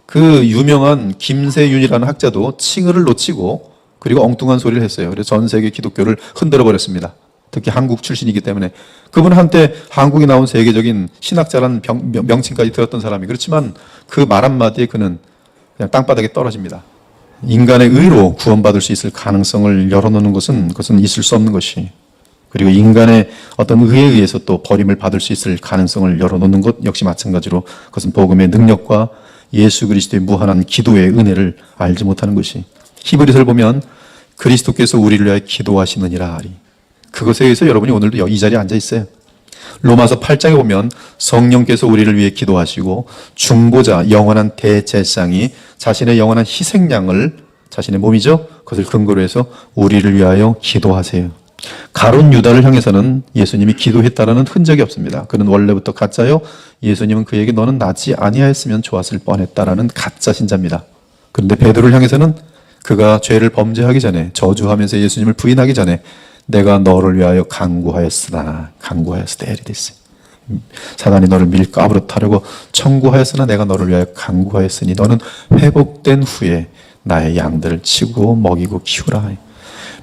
그 유명한 김세윤이라는 학자도 칭의를 놓치고 그리고 엉뚱한 소리를 했어요. 그래서 전 세계 기독교를 흔들어 버렸습니다. 특히 한국 출신이기 때문에. 그분은 한때 한국에 나온 세계적인 신학자라는 명칭까지 들었던 사람이, 그렇지만 그 말 한마디에 그는 그냥 땅바닥에 떨어집니다. 인간의 의로 구원받을 수 있을 가능성을 열어놓는 것은 그것은 있을 수 없는 것이, 그리고 인간의 어떤 의에 의해서 또 버림을 받을 수 있을 가능성을 열어놓는 것 역시 마찬가지로 그것은 복음의 능력과 예수 그리스도의 무한한 기도의 은혜를 알지 못하는 것이. 히브리서를 보면 그리스도께서 우리를 위하여 기도하시느니라 하리. 그것에 의해서 여러분이 오늘도 이 자리에 앉아 있어요. 로마서 8장에 보면 성령께서 우리를 위해 기도하시고 중보자 영원한 대제사장이 자신의 영원한 희생양을, 자신의 몸이죠, 그것을 근거로 해서 우리를 위하여 기도하세요. 가룟 유다를 향해서는 예수님이 기도했다라는 흔적이 없습니다. 그는 원래부터 가짜요, 예수님은 그에게 너는 나지 아니하였으면 좋았을 뻔했다라는 가짜 신자입니다. 그런데 베드로를 향해서는 그가 죄를 범죄하기 전에, 저주하면서 예수님을 부인하기 전에 내가 너를 위하여 간구하였으나 에리데스, 사단이 너를 밀가부르타려고 청구하였으나 내가 너를 위하여 간구하였으니 너는 회복된 후에 나의 양들을 치고 먹이고 키우라.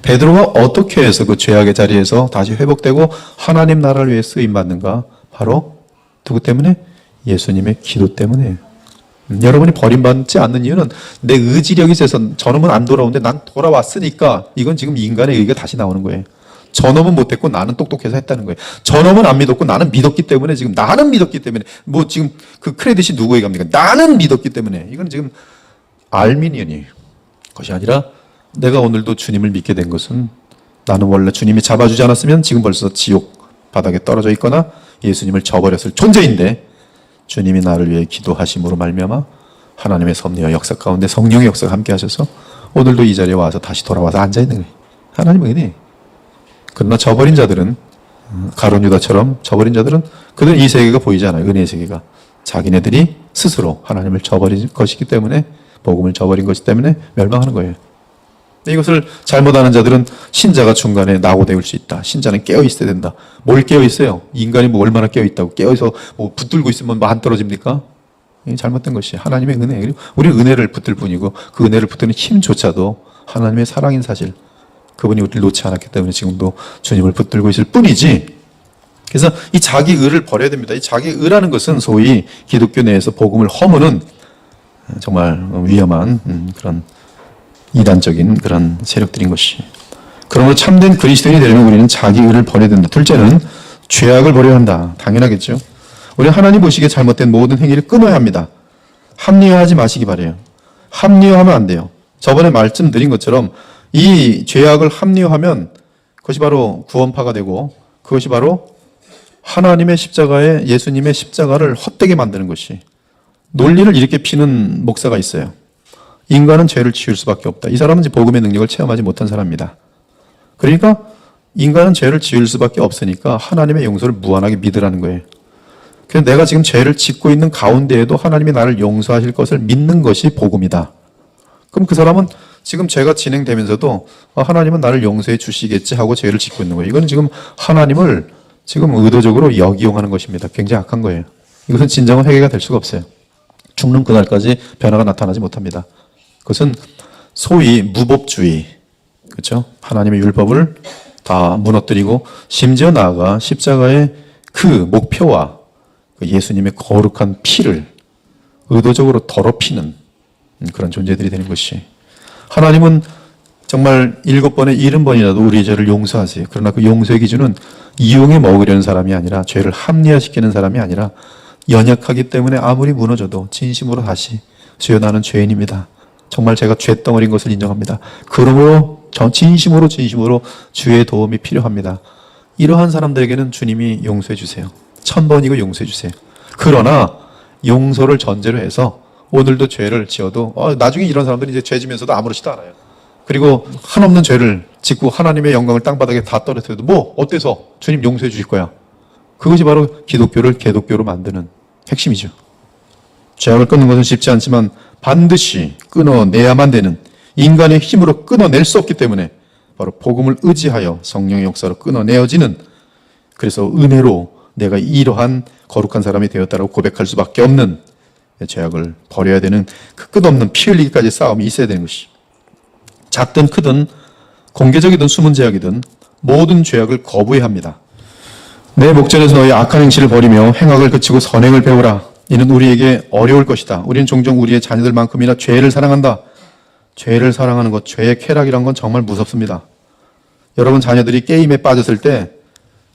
베드로가 어떻게 해서 그 죄악의 자리에서 다시 회복되고 하나님 나라를 위해 쓰임받는가? 바로 누구 때문에? 예수님의 기도 때문에. 여러분이 버림받지 않는 이유는 내 의지력이 세서 저놈은 안 돌아오는데 난 돌아왔으니까, 이건 지금 인간의 의가 다시 나오는 거예요. 저놈은 못했고 나는 똑똑해서 했다는 거예요. 저놈은 안 믿었고 나는 믿었기 때문에, 지금 나는 믿었기 때문에, 뭐 지금 그 크레딧이 누구에게 갑니까? 나는 믿었기 때문에. 이건 지금 알미니언이에요. 그것이 아니라 내가 오늘도 주님을 믿게 된 것은 나는 원래 주님이 잡아주지 않았으면 지금 벌써 지옥 바닥에 떨어져 있거나 예수님을 저버렸을 존재인데, 주님이 나를 위해 기도하심으로 말미암아 하나님의 섭리와 역사 가운데 성령의 역사가 함께 하셔서 오늘도 이 자리에 와서 다시 돌아와서 앉아있는 거예요. 하나님의 은혜. 그러나 저버린 자들은, 가룟 유다처럼 저버린 자들은, 그들은 이 세계가 보이지 않아요. 은혜의 세계가. 자기네들이 스스로 하나님을 저버린 것이기 때문에, 복음을 저버린 것이기 때문에 멸망하는 거예요. 이것을 잘못 아는 자들은 신자가 중간에 낙오되올 수 있다. 신자는 깨어 있어야 된다. 뭘 깨어 있어요? 인간이 뭐 얼마나 깨어 있다고, 깨어서 뭐 붙들고 있으면 뭐 안 떨어집니까? 이게 잘못된 것이 하나님의 은혜. 그리고 우리는 은혜를 붙들 뿐이고 그 은혜를 붙드는 힘조차도 하나님의 사랑인 사실, 그분이 우리를 놓지 않았기 때문에 지금도 주님을 붙들고 있을 뿐이지. 그래서 이 자기 의를 버려야 됩니다. 이 자기 의라는 것은 소위 기독교 내에서 복음을 허무는 정말 위험한 그런 이단적인 그런 세력들인 것이. 그러므로 참된 그리스도인이 되려면 우리는 자기 의를 버려야 된다. 둘째는 죄악을 버려야 한다. 당연하겠죠. 우리는 하나님 보시기에 잘못된 모든 행위를 끊어야 합니다. 합리화하지 마시기 바래요. 합리화하면 안 돼요. 저번에 말씀드린 것처럼 이 죄악을 합리화하면 그것이 바로 구원파가 되고, 그것이 바로 하나님의 십자가에, 예수님의 십자가를 헛되게 만드는 것이. 논리를 이렇게 피는 목사가 있어요. 인간은 죄를 지을 수밖에 없다. 이 사람은 이제 복음의 능력을 체험하지 못한 사람입니다. 그러니까 인간은 죄를 지을 수밖에 없으니까 하나님의 용서를 무한하게 믿으라는 거예요. 그래서 내가 지금 죄를 짓고 있는 가운데에도 하나님이 나를 용서하실 것을 믿는 것이 복음이다. 그럼 그 사람은 지금 죄가 진행되면서도 하나님은 나를 용서해 주시겠지 하고 죄를 짓고 있는 거예요. 이건 지금 하나님을 지금 의도적으로 역이용하는 것입니다. 굉장히 악한 거예요. 이것은 진정한 회개가 될 수가 없어요. 죽는 그날까지 변화가 나타나지 못합니다. 그것은 소위 무법주의, 그렇죠? 하나님의 율법을 다 무너뜨리고 심지어 나아가 십자가의 그 목표와 그 예수님의 거룩한 피를 의도적으로 더럽히는 그런 존재들이 되는 것이. 하나님은 정말 7번에 70번이라도 우리의 죄를 용서하세요. 그러나 그 용서의 기준은 이용해 먹으려는 사람이 아니라, 죄를 합리화시키는 사람이 아니라, 연약하기 때문에 아무리 무너져도 진심으로 다시 주여 나는 죄인입니다. 정말 제가 죄덩어리인 것을 인정합니다. 그러므로 진심으로 주의 도움이 필요합니다. 이러한 사람들에게는 주님이 용서해 주세요. 1000번이고 용서해 주세요. 그러나 용서를 전제로 해서 오늘도 죄를 지어도 나중에 이런 사람들은 이제 죄 지면서도 아무렇지도 않아요. 그리고 한없는 죄를 짓고 하나님의 영광을 땅바닥에 다 떨어뜨려도 뭐 어때서 주님 용서해 주실 거야. 그것이 바로 기독교를 개독교로 만드는 핵심이죠. 죄악을 끊는 것은 쉽지 않지만 반드시 끊어내야만 되는, 인간의 힘으로 끊어낼 수 없기 때문에 바로 복음을 의지하여 성령의 역사로 끊어내어지는, 그래서 은혜로 내가 이러한 거룩한 사람이 되었다라고 고백할 수밖에 없는 죄악을 버려야 되는 그 끝없는 피 흘리기까지 싸움이 있어야 되는 것이. 작든 크든 공개적이든 숨은 죄악이든 모든 죄악을 거부해야 합니다. 내 목전에서 너희 악한 행실을 버리며 행악을 그치고 선행을 배우라. 이는 우리에게 어려울 것이다. 우리는 종종 우리의 자녀들만큼이나 죄를 사랑한다. 죄를 사랑하는 것, 죄의 쾌락이란 건 정말 무섭습니다. 여러분 자녀들이 게임에 빠졌을 때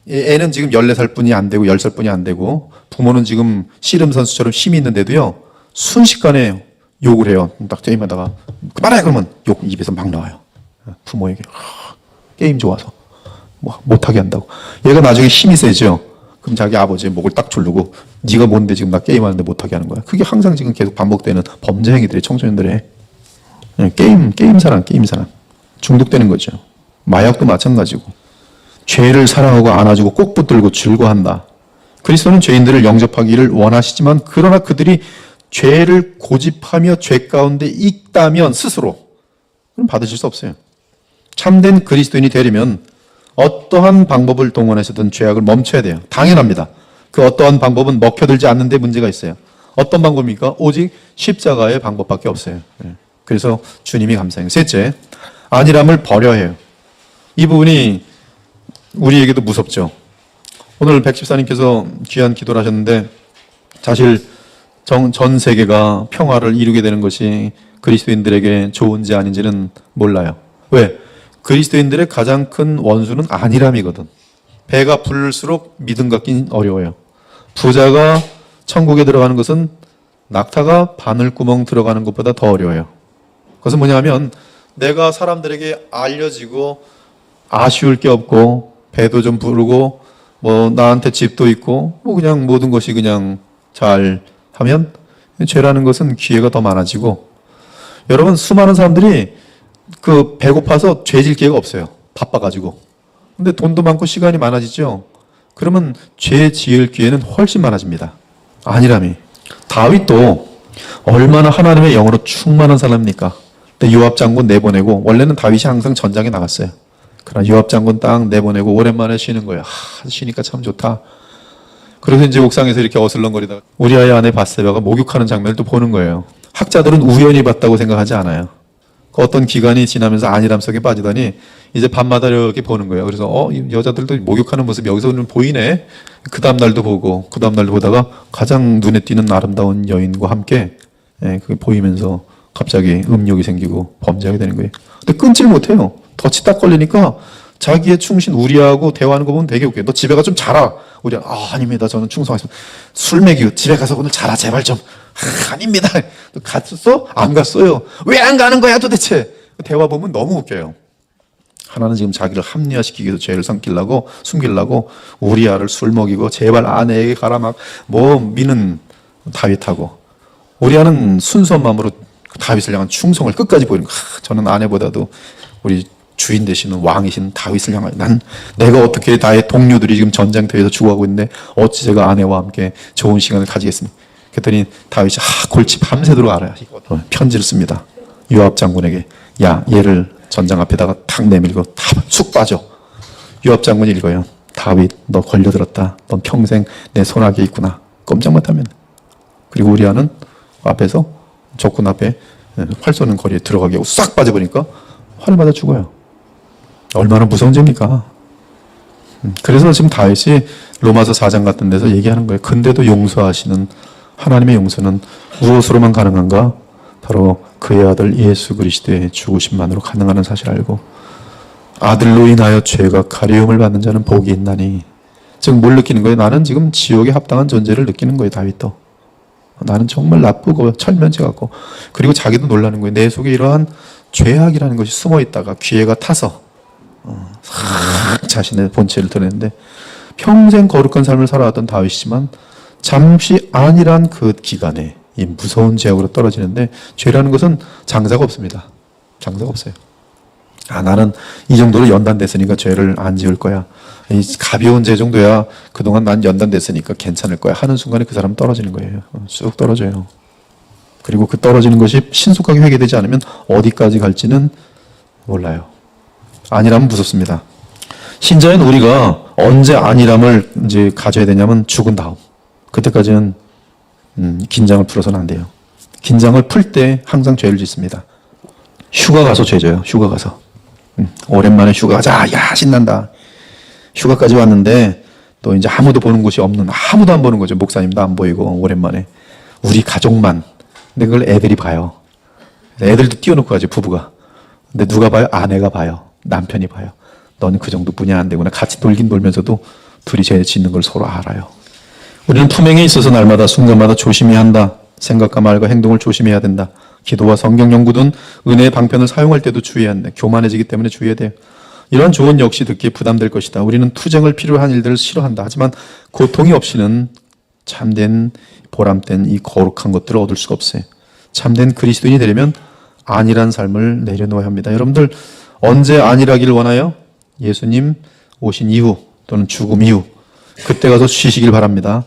애는 지금 14살뿐이 안 되고 10살뿐이 안 되고 부모는 지금 씨름 선수처럼 힘이 있는데도요. 순식간에 욕을 해요. 딱 게임하다가 그만해 그러면 욕 입에서 막 나와요. 부모에게 게임 좋아서 뭐 못하게 한다고. 얘가 나중에 힘이 세죠. 그럼 자기 아버지의 목을 딱 조르고 네가 뭔데 지금 나 게임하는데 못하게 하는 거야. 그게 항상 지금 계속 반복되는 범죄 행위들이 청소년들의 게임 사랑 중독되는 거죠. 마약도 마찬가지고 죄를 사랑하고 안아주고 꼭 붙들고 즐거워한다. 그리스도는 죄인들을 영접하기를 원하시지만 그러나 그들이 죄를 고집하며 죄 가운데 있다면 스스로 그럼 받으실 수 없어요. 참된 그리스도인이 되려면 어떠한 방법을 동원해서든 죄악을 멈춰야 돼요. 당연합니다. 그 어떠한 방법은 먹혀들지 않는데 문제가 있어요. 어떤 방법입니까? 오직 십자가의 방법밖에 없어요. 그래서 주님이 감사해요. 셋째, 안일함을 버려야 해요. 이 부분이 우리에게도 무섭죠. 오늘 백집사님께서 귀한 기도를 하셨는데 사실 전 세계가 평화를 이루게 되는 것이 그리스도인들에게 좋은지 아닌지는 몰라요. 왜? 그리스도인들의 가장 큰 원수는 안일함이거든. 배가 불를수록 믿음 갖긴 어려워요. 부자가 천국에 들어가는 것은 낙타가 바늘구멍 들어가는 것보다 더 어려워요. 그것은 뭐냐면 내가 사람들에게 알려지고 아쉬울 게 없고 배도 좀 부르고 뭐 나한테 집도 있고 뭐 그냥 모든 것이 그냥 잘 하면 죄라는 것은 기회가 더 많아지고 여러분 수많은 사람들이 그 배고파서 죄질 기회가 없어요. 바빠가지고. 근데 돈도 많고 시간이 많아지죠. 그러면 죄 지을 기회는 훨씬 많아집니다. 안일함이. 다윗도 얼마나 하나님의 영으로 충만한 사람입니까? 근데 요압 장군 내보내고 원래는 다윗이 항상 전장에 나갔어요. 그러나 요압 장군 딱 내보내고 오랜만에 쉬는 거예요. 쉬니까 참 좋다. 그래서 이제 옥상에서 이렇게 어슬렁거리다가 우리아의 아내 밧세바가 목욕하는 장면을 또 보는 거예요. 학자들은 우연히 봤다고 생각하지 않아요. 어떤 기간이 지나면서 안일함 속에 빠지더니 이제 밤마다 이렇게 보는 거예요. 그래서 여자들도 목욕하는 모습이 여기서는 보이네. 그 다음날도 보고 그 다음날도 보다가 가장 눈에 띄는 아름다운 여인과 함께 그게 보이면서 갑자기 음욕이 생기고 범죄하게 되는 거예요. 근데 끊질 못해요. 덫이 딱 걸리니까 자기의 충신 우리하고 대화하는 거 보면 되게 웃겨요. 너 집에 가 좀 자라. 우리 아닙니다. 저는 충성하겠습니다. 술 먹이고 집에 가서 오늘 자라 제발 좀. 아닙니다. 갔었어? 안 갔어요. 왜 안 가는 거야 도대체? 대화 보면 너무 웃겨요. 하나는 지금 자기를 합리화시키기 위해서 죄를 숨기려고 우리아를 술 먹이고 제발 아내에게 가라 막 뭐 미는 다윗하고 우리아는 순수한 마음으로 다윗을 향한 충성을 끝까지 보이는 거야. 저는 아내보다도 우리 주인 되시는 왕이신 다윗을 향하여 내가 어떻게 나의 동료들이 지금 전장터에서 죽어가고 있는데 어찌 제가 아내와 함께 좋은 시간을 가지겠습니까? 그랬더니 다윗이 골치 밤새도록 알아야 편지를 씁니다. 요압 장군에게 야 얘를 전장 앞에다가 탁 내밀고 쑥 빠져. 요압 장군이 읽어요. 다윗 너 걸려들었다. 넌 평생 내 손아귀에 있구나. 꼼짝 못하면. 그리고 우리아는 앞에서 적군 앞에 활 쏘는 거리에 들어가게 하고 싹 빠져버리니까 활을 맞아 죽어요. 얼마나 무서운 죄입니까? 그래서 지금 다윗이 로마서 4장 같은 데서 얘기하는 거예요. 근데도 용서하시는 하나님의 용서는 무엇으로만 가능한가? 바로 그의 아들 예수 그리스도의 죽으심만으로 가능하는 사실을 알고 아들로 인하여 죄가 가리움을 받는 자는 복이 있나니. 즉 뭘 느끼는 거예요? 나는 지금 지옥에 합당한 존재를 느끼는 거예요. 다윗도. 나는 정말 나쁘고 철면치 같고 그리고 자기도 놀라는 거예요. 내 속에 이러한 죄악이라는 것이 숨어 있다가 기회가 타서 자신의 본체를 드러냈는데 평생 거룩한 삶을 살아왔던 다윗이지만 잠시 안일한 그 기간에 이 무서운 죄악으로 떨어지는데 죄라는 것은 장사가 없습니다. 장사가 없어요. 나는 이 정도로 연단됐으니까 죄를 안 지을 거야. 이 가벼운 죄 정도야 그동안 난 연단됐으니까 괜찮을 거야 하는 순간에 그 사람은 떨어지는 거예요. 쑥 떨어져요. 그리고 그 떨어지는 것이 신속하게 회개되지 않으면 어디까지 갈지는 몰라요. 안일함은 무섭습니다. 신자인 우리가 언제 안일함을 이제 가져야 되냐면 죽은 다음. 그때까지는 긴장을 풀어서는 안 돼요. 긴장을 풀 때 항상 죄를 짓습니다. 휴가 가서 죄져요. 휴가 가서. 오랜만에 휴가 가자. 야, 신난다. 휴가까지 왔는데 또 이제 아무도 보는 곳이 없는, 아무도 안 보는 거죠. 목사님도 안 보이고 오랜만에. 우리 가족만. 근데 그걸 애들이 봐요. 애들도 띄워놓고 가죠, 부부가. 근데 누가 봐요? 아내가 봐요. 남편이 봐요. 너는 그 정도뿐이 안 되구나. 같이 놀긴 놀면서도 둘이 죄 짓는 걸 서로 알아요. 우리는 품행에 있어서 날마다 순간마다 조심해야 한다. 생각과 말과 행동을 조심해야 된다. 기도와 성경 연구든 은혜의 방편을 사용할 때도 주의해야 한다. 교만해지기 때문에 주의해야 돼요. 이러한 조언 역시 듣기에 부담될 것이다. 우리는 투쟁을 필요로 한 일들을 싫어한다. 하지만 고통이 없이는 참된 보람된 이 거룩한 것들을 얻을 수가 없어요. 참된 그리스도인이 되려면 안일한 삶을 내려놓아야 합니다. 여러분들 언제 안일하기를 원하요? 예수님 오신 이후 또는 죽음 이후 그때 가서 쉬시길 바랍니다.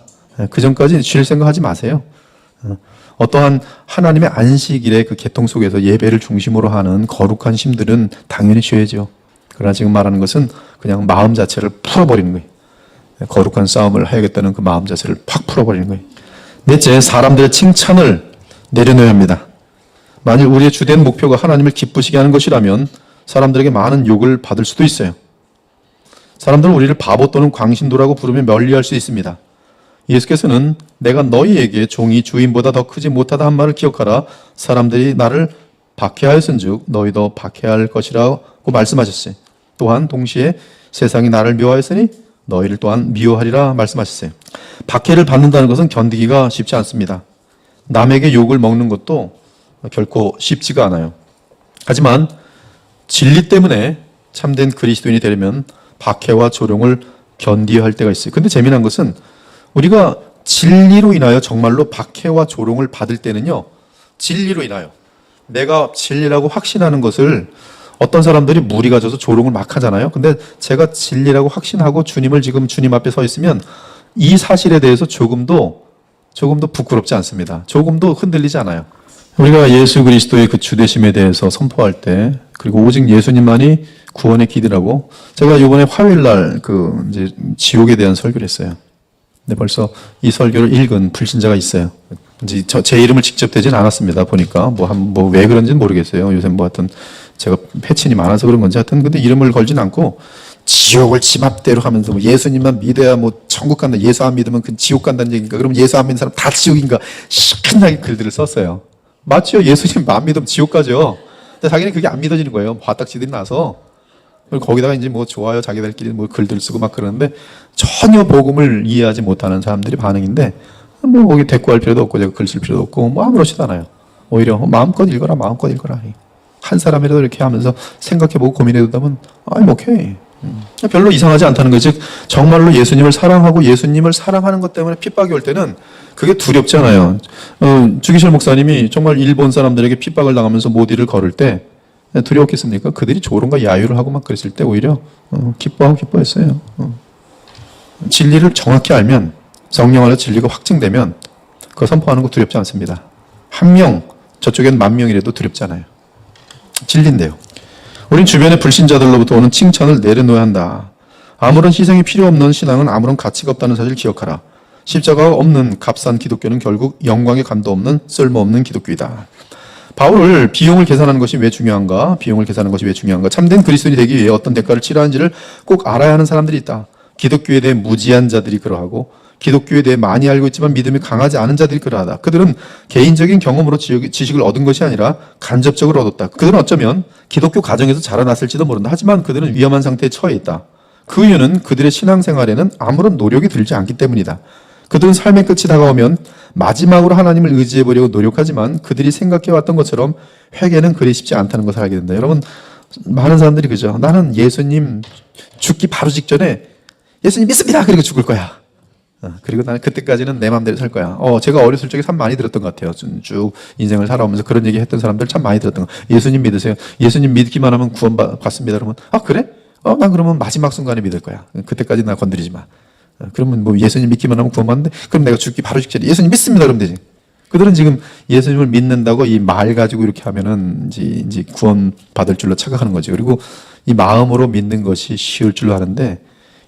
그 전까지 쉴 생각하지 마세요. 어떠한 하나님의 안식일의 그 계통 속에서 예배를 중심으로 하는 거룩한 심들은 당연히 쉬어야죠. 그러나 지금 말하는 것은 그냥 마음 자체를 풀어버리는 거예요. 거룩한 싸움을 해야겠다는 그 마음 자체를 팍 풀어버리는 거예요. 넷째, 사람들의 칭찬을 내려놓아야 합니다. 만일 우리의 주된 목표가 하나님을 기쁘시게 하는 것이라면 사람들에게 많은 욕을 받을 수도 있어요. 사람들은 우리를 바보 또는 광신도라고 부르며 멀리할 수 있습니다. 예수께서는 내가 너희에게 종이 주인보다 더 크지 못하다 한 말을 기억하라. 사람들이 나를 박해하였은즉 너희도 박해할 것이라고 말씀하셨어요. 또한 동시에 세상이 나를 미워하였으니 너희를 또한 미워하리라 말씀하셨어요. 박해를 받는다는 것은 견디기가 쉽지 않습니다. 남에게 욕을 먹는 것도 결코 쉽지가 않아요. 하지만 진리 때문에 참된 그리스도인이 되려면 박해와 조롱을 견디어야 할 때가 있어요. 근데 재미난 것은 우리가 진리로 인하여 정말로 박해와 조롱을 받을 때는요, 진리로 인하여 내가 진리라고 확신하는 것을 어떤 사람들이 무리가 져서 조롱을 막 하잖아요. 근데 제가 진리라고 확신하고 주님을 지금 주님 앞에 서 있으면 이 사실에 대해서 조금도 부끄럽지 않습니다. 조금도 흔들리지 않아요. 우리가 예수 그리스도의 그 주되심에 대해서 선포할 때, 그리고 오직 예수님만이 구원의 길이라고, 제가 이번에 화요일날 이제 지옥에 대한 설교를 했어요. 근데 벌써 이 설교를 읽은 불신자가 있어요. 이제 제 이름을 직접 대진 않았습니다. 보니까 왜 그런지는 모르겠어요. 요새 하여튼 제가 패친이 많아서 그런 건지 하여튼 근데 이름을 걸진 않고 지옥을 지 맘대로 하면서 예수님만 믿어야 천국 간다. 예수 안 믿으면 그 지옥 간다는 얘기인가? 그럼 예수 안 믿는 사람 다 지옥인가? 시큰하게 글들을 썼어요. 맞죠? 예수님 안 믿으면 지옥 가죠. 근데 자기는 그게 안 믿어지는 거예요. 화딱지들이 나서. 거기다가 이제 좋아요. 자기들끼리 글들 쓰고 막 그러는데 전혀 복음을 이해하지 못하는 사람들이 반응인데 거기 대꾸할 필요도 없고 제가 글 쓸 필요도 없고 아무렇지도 않아요. 오히려 마음껏 읽어라. 한 사람이라도 이렇게 하면서 생각해보고 고민해보면 오케이. 별로 이상하지 않다는 거죠. 즉 정말로 예수님을 사랑하고 예수님을 사랑하는 것 때문에 핍박이 올 때는 그게 두렵지 않아요. 주기실 목사님이 정말 일본 사람들에게 핍박을 당하면서 모디를 걸을 때 두려웠겠습니까? 그들이 조롱과 야유를 하고 막 그랬을 때 오히려 기뻐했어요. 진리를 정확히 알면 성령 안에서 진리가 확증되면 그거 선포하는 거 두렵지 않습니다. 한 명, 저쪽엔 10,000명이라도 두렵지 않아요. 진리인데요. 우린 주변의 불신자들로부터 오는 칭찬을 내려놓아야 한다. 아무런 희생이 필요 없는 신앙은 아무런 가치가 없다는 사실을 기억하라. 십자가가 없는 값싼 기독교는 결국 영광의 감도 없는 쓸모없는 기독교이다. 바울을 비용을 계산하는 것이 왜 중요한가? 참된 그리스도인이 되기 위해 어떤 대가를 치러야하는지를 꼭 알아야 하는 사람들이 있다. 기독교에 대해 무지한 자들이 그러하고 기독교에 대해 많이 알고 있지만 믿음이 강하지 않은 자들이 그러하다. 그들은 개인적인 경험으로 지식을 얻은 것이 아니라 간접적으로 얻었다. 그들은 어쩌면 기독교 가정에서 자라났을지도 모른다. 하지만 그들은 위험한 상태에 처해 있다. 그 이유는 그들의 신앙생활에는 아무런 노력이 들지 않기 때문이다. 그들은 삶의 끝이 다가오면 마지막으로 하나님을 의지해보려고 노력하지만 그들이 생각해왔던 것처럼 회개는 그리 쉽지 않다는 것을 알게 된다. 여러분, 많은 사람들이 그죠. 나는 예수님 죽기 바로 직전에 예수님 믿습니다. 그리고 죽을 거야. 그리고 나는 그때까지는 내 마음대로 살 거야. 제가 어렸을 적에 참 많이 들었던 것 같아요. 쭉 인생을 살아오면서 그런 얘기 했던 사람들 참 많이 들었던 거. 예수님 믿으세요. 예수님 믿기만 하면 구원 받습니다. 그러면 그래? 난 그러면 마지막 순간에 믿을 거야. 그때까지 나 건드리지 마. 그러면 예수님 믿기만 하면 구원 받는데 그럼 내가 죽기 바로 직전에 예수님 믿습니다. 그러면 되지. 그들은 지금 예수님을 믿는다고 이 말 가지고 이렇게 하면은 이제 구원 받을 줄로 착각하는 거죠. 그리고 이 마음으로 믿는 것이 쉬울 줄로 아는데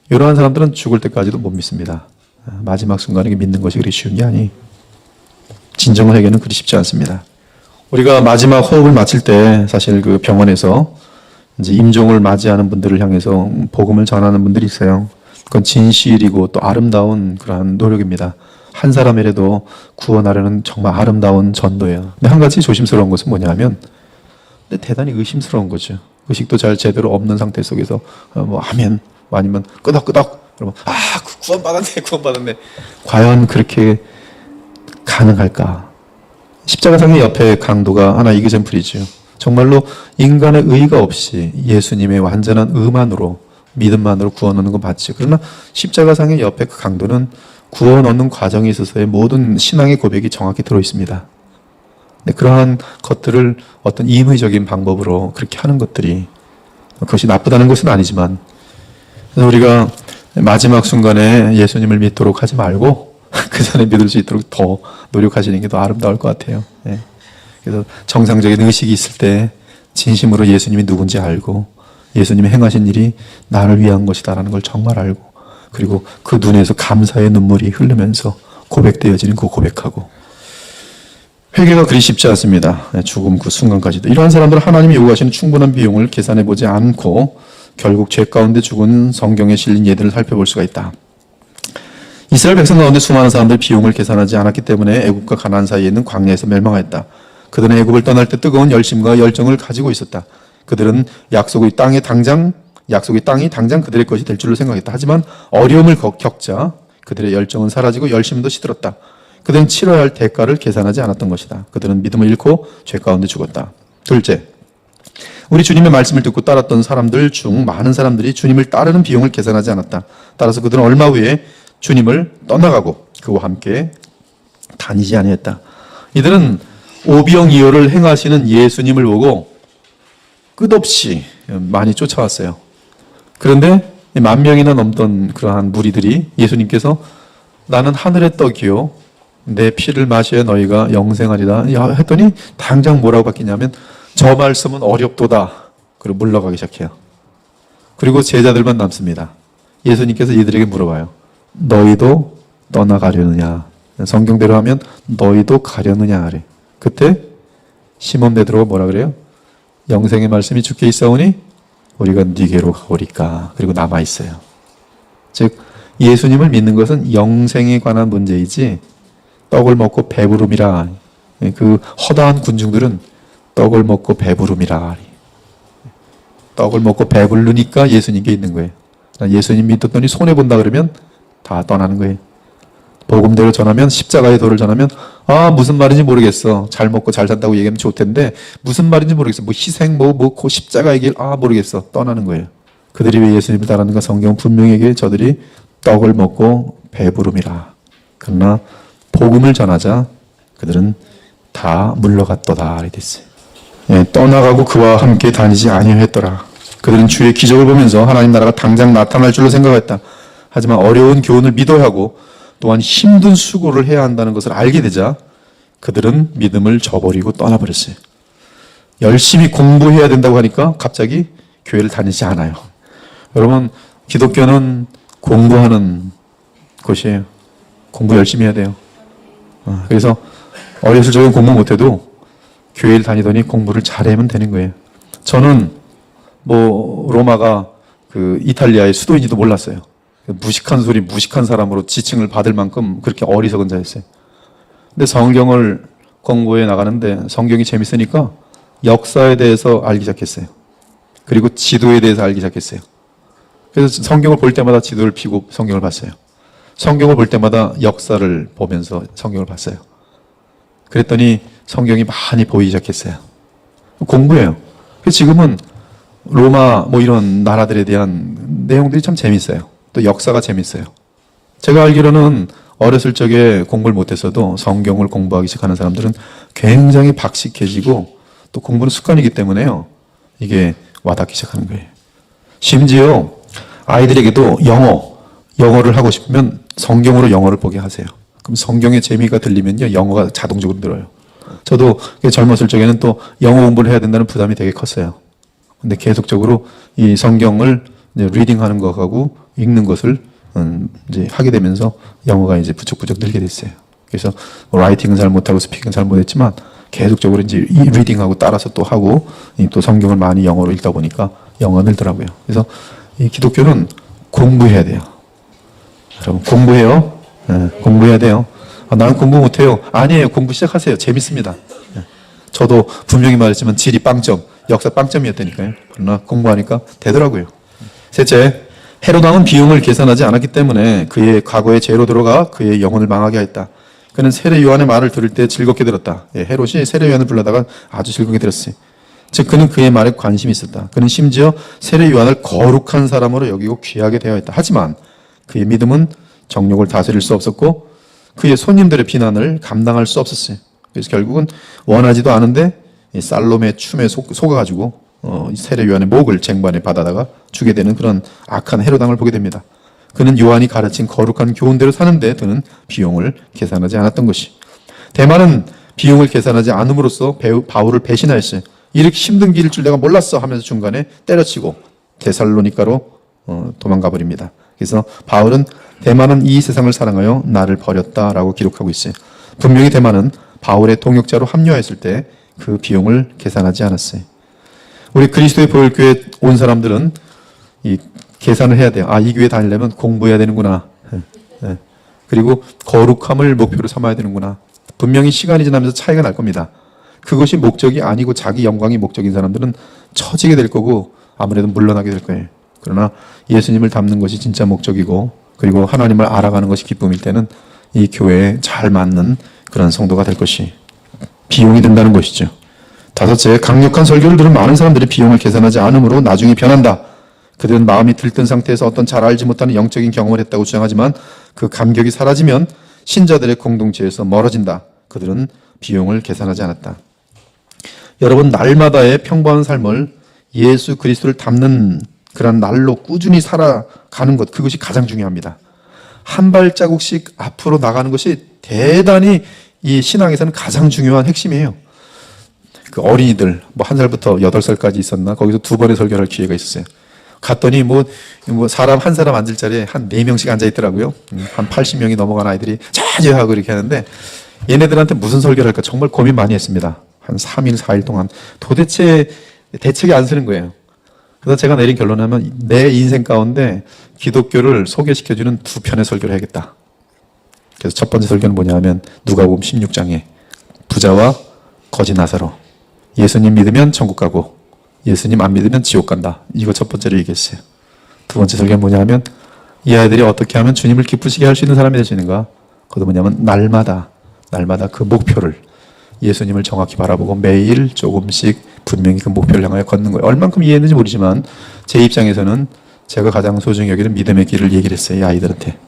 이러한 사람들은 죽을 때까지도 못 믿습니다. 마지막 순간에 믿는 것이 그리 쉬운 게 아니. 진정한 회개는 그리 쉽지 않습니다. 우리가 마지막 호흡을 마칠 때 사실 그 병원에서 이제 임종을 맞이하는 분들을 향해서 복음을 전하는 분들이 있어요. 그건 진실이고 또 아름다운 그러한 노력입니다. 한 사람이라도 구원하려는 정말 아름다운 전도예요. 근데 한 가지 조심스러운 것은 뭐냐면, 근데 대단히 의심스러운 거죠. 의식도 잘 제대로 없는 상태 속에서 뭐 하면, 아니면 끄덕끄덕 그러면 구원받았네. 과연 그렇게 가능할까? 십자가상의 옆에 강도가 하나 이그젠플이죠. 정말로 인간의 의가 없이 예수님의 완전한 의만으로, 믿음만으로 구원 얻는 건 맞죠. 그러나 십자가상의 옆에 그 강도는 구원 얻는 과정에 있어서의 모든 신앙의 고백이 정확히 들어있습니다. 네, 그러한 것들을 어떤 임의적인 방법으로 그렇게 하는 것들이, 그것이 나쁘다는 것은 아니지만, 그래서 우리가 마지막 순간에 예수님을 믿도록 하지 말고 그 전에 믿을 수 있도록 더 노력하시는 게 더 아름다울 것 같아요. 네. 그래서 정상적인 의식이 있을 때 진심으로 예수님이 누군지 알고, 예수님이 행하신 일이 나를 위한 것이다라는 걸 정말 알고, 그리고 그 눈에서 감사의 눈물이 흐르면서 고백되어지는 그 고백하고. 회개가 그리 쉽지 않습니다. 죽음 그 순간까지도. 이러한 사람들은 하나님이 요구하시는 충분한 비용을 계산해 보지 않고 결국 죄 가운데 죽은 성경에 실린 예들을 살펴볼 수가 있다. 이스라엘 백성 가운데 수많은 사람들이 비용을 계산하지 않았기 때문에 애굽과 가나안 사이에 있는 광야에서 멸망했다. 그들은 애굽을 떠날 때 뜨거운 열심과 열정을 가지고 있었다. 그들은 약속의 땅이 당장 그들의 것이 될 줄로 생각했다. 하지만 어려움을 겪자 그들의 열정은 사라지고 열심도 시들었다. 그들은 치러야 할 대가를 계산하지 않았던 것이다. 그들은 믿음을 잃고 죄 가운데 죽었다. 둘째, 우리 주님의 말씀을 듣고 따랐던 사람들 중 많은 사람들이 주님을 따르는 비용을 계산하지 않았다. 따라서 그들은 얼마 후에 주님을 떠나가고 그와 함께 다니지 아니했다. 이들은 오병이어를 행하시는 예수님을 보고 끝없이 많이 쫓아왔어요. 그런데 10,000명이나 넘던 그러한 무리들이 예수님께서 나는 하늘의 떡이요 내 피를 마셔야 너희가 영생하리라 했더니 당장 뭐라고 바뀌냐면 저 말씀은 어렵도다. 그리고 물러가기 시작해요. 그리고 제자들만 남습니다. 예수님께서 이들에게 물어봐요. 너희도 떠나가려느냐? 성경대로 하면 너희도 가려느냐? 그래. 그때 시몬 베드로가 뭐라 그래요? 영생의 말씀이 주께 있사오니 우리가 네게로 가오리까. 그리고 남아있어요. 즉 예수님을 믿는 것은 영생에 관한 문제이지 떡을 먹고 배부름이라. 그 허다한 군중들은 떡을 먹고 배부름이라. 떡을 먹고 배부르니까 예수님께 있는 거예요. 예수님 믿었더니 손해본다 그러면 다 떠나는 거예요. 복음대로 전하면, 십자가의 도를 전하면 무슨 말인지 모르겠어. 잘 먹고 잘 산다고 얘기하면 좋을 텐데 무슨 말인지 모르겠어. 뭐 희생 그 십자가의 길 모르겠어. 떠나는 거예요. 그들이 왜 예수님을 따르는가? 성경은 분명히 얘기해. 저들이 떡을 먹고 배부름이라. 그러나 복음을 전하자 그들은 다 물러갔도다 이렇게 됐어요. 떠나가고 그와 함께 다니지 아니했더라. 그들은 주의 기적을 보면서 하나님 나라가 당장 나타날 줄로 생각했다. 하지만 어려운 교훈을 믿어야 하고 또한 힘든 수고를 해야 한다는 것을 알게 되자 그들은 믿음을 저버리고 떠나버렸어요. 열심히 공부해야 된다고 하니까 갑자기 교회를 다니지 않아요. 여러분, 기독교는 공부하는 곳이에요. 공부 열심히 해야 돼요. 그래서 어렸을 적엔 공부 못해도 교회를 다니더니 공부를 잘하면 되는 거예요. 저는 로마가 그 이탈리아의 수도인지도 몰랐어요. 무식한 소리, 무식한 사람으로 지칭을 받을 만큼 그렇게 어리석은 자였어요. 근데 성경을 공부해 나가는데 성경이 재밌으니까 역사에 대해서 알기 시작했어요. 그리고 지도에 대해서 알기 시작했어요. 그래서 성경을 볼 때마다 지도를 펴고 성경을 봤어요. 성경을 볼 때마다 역사를 보면서 성경을 봤어요. 그랬더니 성경이 많이 보이기 시작했어요. 공부해요. 지금은 로마 이런 나라들에 대한 내용들이 참 재밌어요. 또 역사가 재밌어요. 제가 알기로는 어렸을 적에 공부를 못했어도 성경을 공부하기 시작하는 사람들은 굉장히 박식해지고 또 공부는 습관이기 때문에요. 이게 와닿기 시작하는 거예요. 심지어 아이들에게도 영어를 하고 싶으면 성경으로 영어를 보게 하세요. 그럼 성경의 재미가 들리면요, 영어가 자동적으로 늘어요. 저도 젊었을 적에는 또 영어 공부를 해야 된다는 부담이 되게 컸어요. 근데 계속적으로 이 성경을 리딩하는 것하고 읽는 것을 이제 하게 되면서 영어가 이제 부쩍부쩍 늘게 됐어요. 그래서 라이팅은 잘 못하고 스피킹은 잘 못했지만 계속적으로 이제 이 리딩하고 따라서 또 하고 또 성경을 많이 영어로 읽다 보니까 영어가 늘더라고요. 그래서 이 기독교는 공부해야 돼요. 여러분 공부해요. 네, 공부해야 돼요. 나는 공부 못해요. 아니에요. 공부 시작하세요. 재밌습니다. 네. 저도 분명히 말했지만 지리 빵점, 역사 빵점이었다니까요. 그러나 공부하니까 되더라고요. 셋째, 헤롯 왕은 비용을 계산하지 않았기 때문에 그의 과거의 죄로 들어가 그의 영혼을 망하게 했다. 그는 세례 요한의 말을 들을 때 즐겁게 들었다. 헤롯이 세례 요한을 불러다가 아주 즐겁게 들었어요. 즉 그는 그의 말에 관심이 있었다. 그는 심지어 세례 요한을 거룩한 사람으로 여기고 귀하게 되어 있다. 하지만 그의 믿음은 정욕을 다스릴 수 없었고 그의 손님들의 비난을 감당할 수 없었어요. 그래서 결국은 원하지도 않은데 살롬의 춤에 속아가지고 세례 요한의 목을 쟁반에 받아다가 주게 되는 그런 악한 헤롯 왕을 보게 됩니다. 그는 요한이 가르친 거룩한 교훈대로 사는데 드는 비용을 계산하지 않았던 것이. 대만은 비용을 계산하지 않음으로써 바울을 배신하였어요. 이렇게 힘든 길일 줄 내가 몰랐어 하면서 중간에 때려치고 데살로니가로 도망가 버립니다. 그래서 바울은 대만은 이 세상을 사랑하여 나를 버렸다라고 기록하고 있어요. 분명히 대만은 바울의 동역자로 합류했을 때 그 비용을 계산하지 않았어요. 우리 그리스도의 보혈교회 온 사람들은 이 계산을 해야 돼요. 이 교회 다니려면 공부해야 되는구나. 그리고 거룩함을 목표로 삼아야 되는구나. 분명히 시간이 지나면서 차이가 날 겁니다. 그것이 목적이 아니고 자기 영광이 목적인 사람들은 처지게 될 거고 아무래도 물러나게 될 거예요. 그러나 예수님을 닮는 것이 진짜 목적이고 그리고 하나님을 알아가는 것이 기쁨일 때는 이 교회에 잘 맞는 그런 성도가 될 것이 비용이 된다는 것이죠. 다섯째, 강력한 설교를 들은 많은 사람들이 비용을 계산하지 않으므로 나중에 변한다. 그들은 마음이 들뜬 상태에서 어떤 잘 알지 못하는 영적인 경험을 했다고 주장하지만 그 감격이 사라지면 신자들의 공동체에서 멀어진다. 그들은 비용을 계산하지 않았다. 여러분, 날마다의 평범한 삶을 예수 그리스도를 닮는 그런 날로 꾸준히 살아가는 것, 그것이 가장 중요합니다. 한 발자국씩 앞으로 나가는 것이 대단히 이 신앙에서는 가장 중요한 핵심이에요. 그 어린이들, 1살부터 8살까지 있었나? 거기서 2번의 설교를 할 기회가 있었어요. 갔더니 사람 한 사람 앉을 자리에 한 4명씩 앉아 있더라고요. 한 80명이 넘어간 아이들이 자주하고 이렇게 하는데 얘네들한테 무슨 설교를 할까 정말 고민 많이 했습니다. 한 3일, 4일 동안 도대체 대책이 안 서는 거예요. 그래서 제가 내린 결론은 내 인생 가운데 기독교를 소개시켜주는 2편의 설교를 해야겠다. 그래서 첫 번째 설교는 뭐냐 하면 누가복음 16장에 부자와 거지 나사로, 예수님 믿으면 천국 가고 예수님 안 믿으면 지옥 간다. 이거 첫 번째로 얘기했어요. 두 번째 설교는 뭐냐 하면 이 아이들이 어떻게 하면 주님을 기쁘시게 할 수 있는 사람이 될 수 있는가. 그것도 뭐냐면 날마다 그 목표를 예수님을 정확히 바라보고 매일 조금씩 분명히 그 목표를 향하여 걷는 거예요. 얼만큼 이해했는지 모르지만 제 입장에서는 제가 가장 소중히 여기는 믿음의 길을 얘기를 했어요. 이 아이들한테.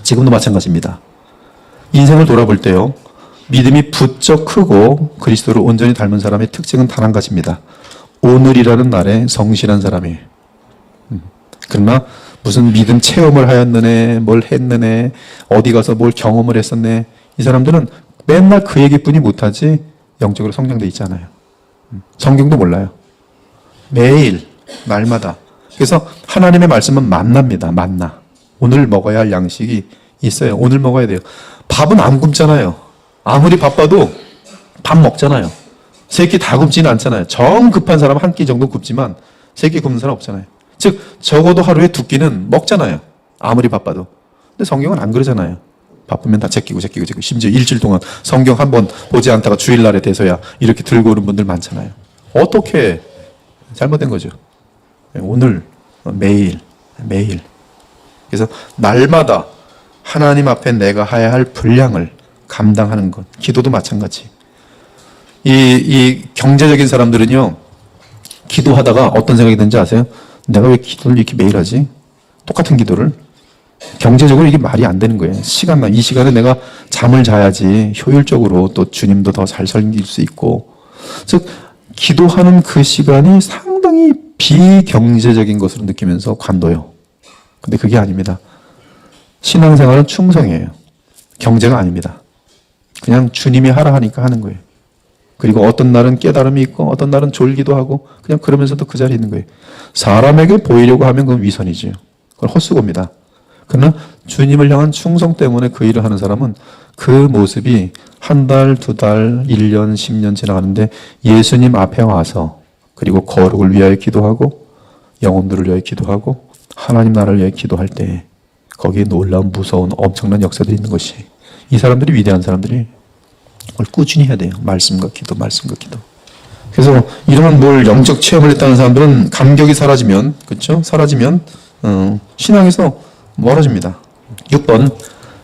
지금도 마찬가지입니다. 인생을 돌아볼 때요. 믿음이 부쩍 크고 그리스도를 온전히 닮은 사람의 특징은 단 한 가지입니다. 오늘이라는 날에 성실한 사람이에요. 그러나 무슨 믿음 체험을 하였느네, 뭘 했느네, 어디 가서 뭘 경험을 했었네. 이 사람들은 맨날 그 얘기뿐이 못하지 영적으로 성장돼 있잖아요. 성경도 몰라요. 매일 날마다. 그래서 하나님의 말씀은 만납니다. 만나. 오늘 먹어야 할 양식이 있어요. 오늘 먹어야 돼요. 밥은 안 굶잖아요. 아무리 바빠도 밥 먹잖아요. 3끼 다 굶지는 않잖아요. 정 급한 사람 한 끼 정도 굶지만 3끼 굶는 사람 없잖아요. 즉 적어도 하루에 2끼는 먹잖아요. 아무리 바빠도. 근데 성경은 안 그러잖아요. 바쁘면 다 제끼고 심지어 일주일 동안 성경 한 번 보지 않다가 주일날에 돼서야 이렇게 들고 오는 분들 많잖아요. 어떻게 잘못된 거죠. 오늘 매일 그래서 날마다 하나님 앞에 내가 해야 할 분량을 감당하는 것. 기도도 마찬가지. 이 경제적인 사람들은요, 기도하다가 어떤 생각이 드는지 아세요? 내가 왜 기도를 이렇게 매일 하지? 똑같은 기도를. 경제적으로 이게 말이 안 되는 거예요. 이 시간에 내가 잠을 자야지 효율적으로 또 주님도 더 잘 섬길 수 있고. 즉, 기도하는 그 시간이 상당히 비경제적인 것으로 느끼면서 관둬요. 근데 그게 아닙니다. 신앙생활은 충성이에요. 경제가 아닙니다. 그냥 주님이 하라 하니까 하는 거예요. 그리고 어떤 날은 깨달음이 있고 어떤 날은 졸기도 하고 그냥 그러면서도 그 자리에 있는 거예요. 사람에게 보이려고 하면 그건 위선이죠. 그건 헛수고입니다. 그러나 주님을 향한 충성 때문에 그 일을 하는 사람은 그 모습이 한 달, 두 달, 1년, 10년 지나가는데 예수님 앞에 와서 그리고 거룩을 위하여 기도하고 영혼들을 위하여 기도하고 하나님 나라를 위하여 기도할 때 거기에 놀라운 무서운 엄청난 역사들이 있는 것이, 이 사람들이 위대한 사람들이 그걸 꾸준히 해야 돼요. 말씀과 기도, 말씀과 기도. 그래서 이러한 뭘 영적 체험을 했다는 사람들은 감격이 사라지면, 그렇죠? 사라지면 신앙에서 멀어집니다. 6번,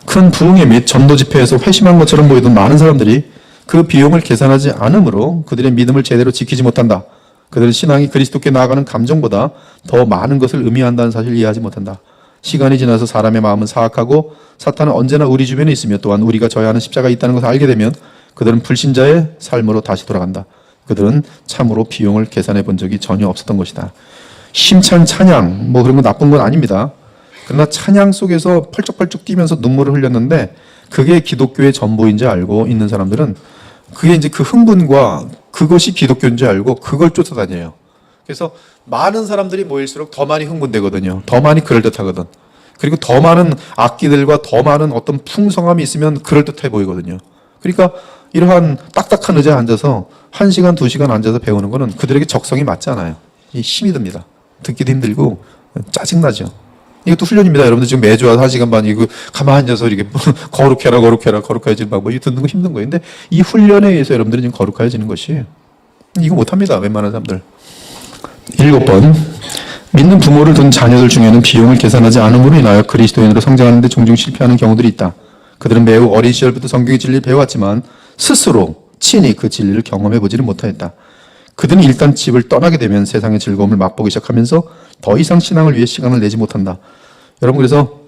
큰 부흥회 및 전도 집회에서 회심한 것처럼 보이던 많은 사람들이 그 비용을 계산하지 않으므로 그들의 믿음을 제대로 지키지 못한다. 그들은 신앙이 그리스도께 나아가는 감정보다 더 많은 것을 의미한다는 사실을 이해하지 못한다. 시간이 지나서 사람의 마음은 사악하고 사탄은 언제나 우리 주변에 있으며 또한 우리가 져야 하는 십자가가 있다는 것을 알게 되면 그들은 불신자의 삶으로 다시 돌아간다. 그들은 참으로 비용을 계산해 본 적이 전혀 없었던 것이다. 힘찬 찬양, 뭐 그런 거 나쁜 건 아닙니다. 그러나 찬양 속에서 펄쩍펄쩍 뛰면서 눈물을 흘렸는데 그게 기독교의 전부인지 알고 있는 사람들은 그게 이제 그 흥분과 그것이 기독교인지 알고 그걸 쫓아다녀요. 그래서 많은 사람들이 모일수록 더 많이 흥분되거든요. 더 많이 그럴듯하거든. 그리고 더 많은 악기들과 더 많은 어떤 풍성함이 있으면 그럴듯해 보이거든요. 그러니까 이러한 딱딱한 의자에 앉아서 1시간, 2시간 앉아서 배우는 거는 그들에게 적성이 맞지 않아요. 힘이 듭니다. 듣기도 힘들고 짜증나죠. 이것도 훈련입니다. 여러분들 지금 매주 와서 1시간 반 이거 가만히 앉아서 이렇게 거룩해지는 방법이 듣는 거 힘든 거예요. 근데 이 훈련에 의해서 여러분들이 지금 거룩해지는 것이, 이거 못합니다. 웬만한 사람들. 7번, 믿는 부모를 둔 자녀들 중에는 비용을 계산하지 않음으로 인하여 그리스도인으로 성장하는 데 종종 실패하는 경우들이 있다. 그들은 매우 어린 시절부터 성경의 진리를 배워왔지만 스스로 친히 그 진리를 경험해 보지를 못하였다. 그들은 일단 집을 떠나게 되면 세상의 즐거움을 맛보기 시작하면서 더 이상 신앙을 위해 시간을 내지 못한다. 여러분, 그래서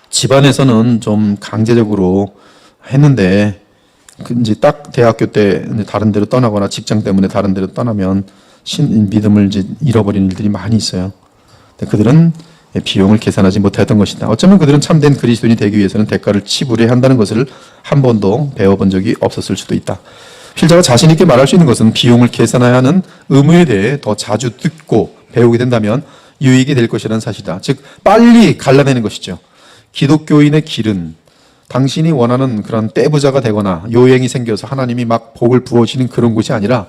집안에서는 좀 강제적으로 했는데 이제 딱 대학교 때 다른 데로 떠나거나 직장 때문에 다른 데로 떠나면 믿음을 이제 잃어버리는 일들이 많이 있어요. 그들은 비용을 계산하지 못했던 것이다. 어쩌면 그들은 참된 그리스도인이 되기 위해서는 대가를 치불해야 한다는 것을 한 번도 배워본 적이 없었을 수도 있다. 필자가 자신 있게 말할 수 있는 것은 비용을 계산해야 하는 의무에 대해 더 자주 듣고 배우게 된다면 유익이 될 것이라는 사실이다. 즉 빨리 갈라내는 것이죠. 기독교인의 길은 당신이 원하는 그런 떼부자가 되거나 요행이 생겨서 하나님이 막 복을 부어주시는 그런 곳이 아니라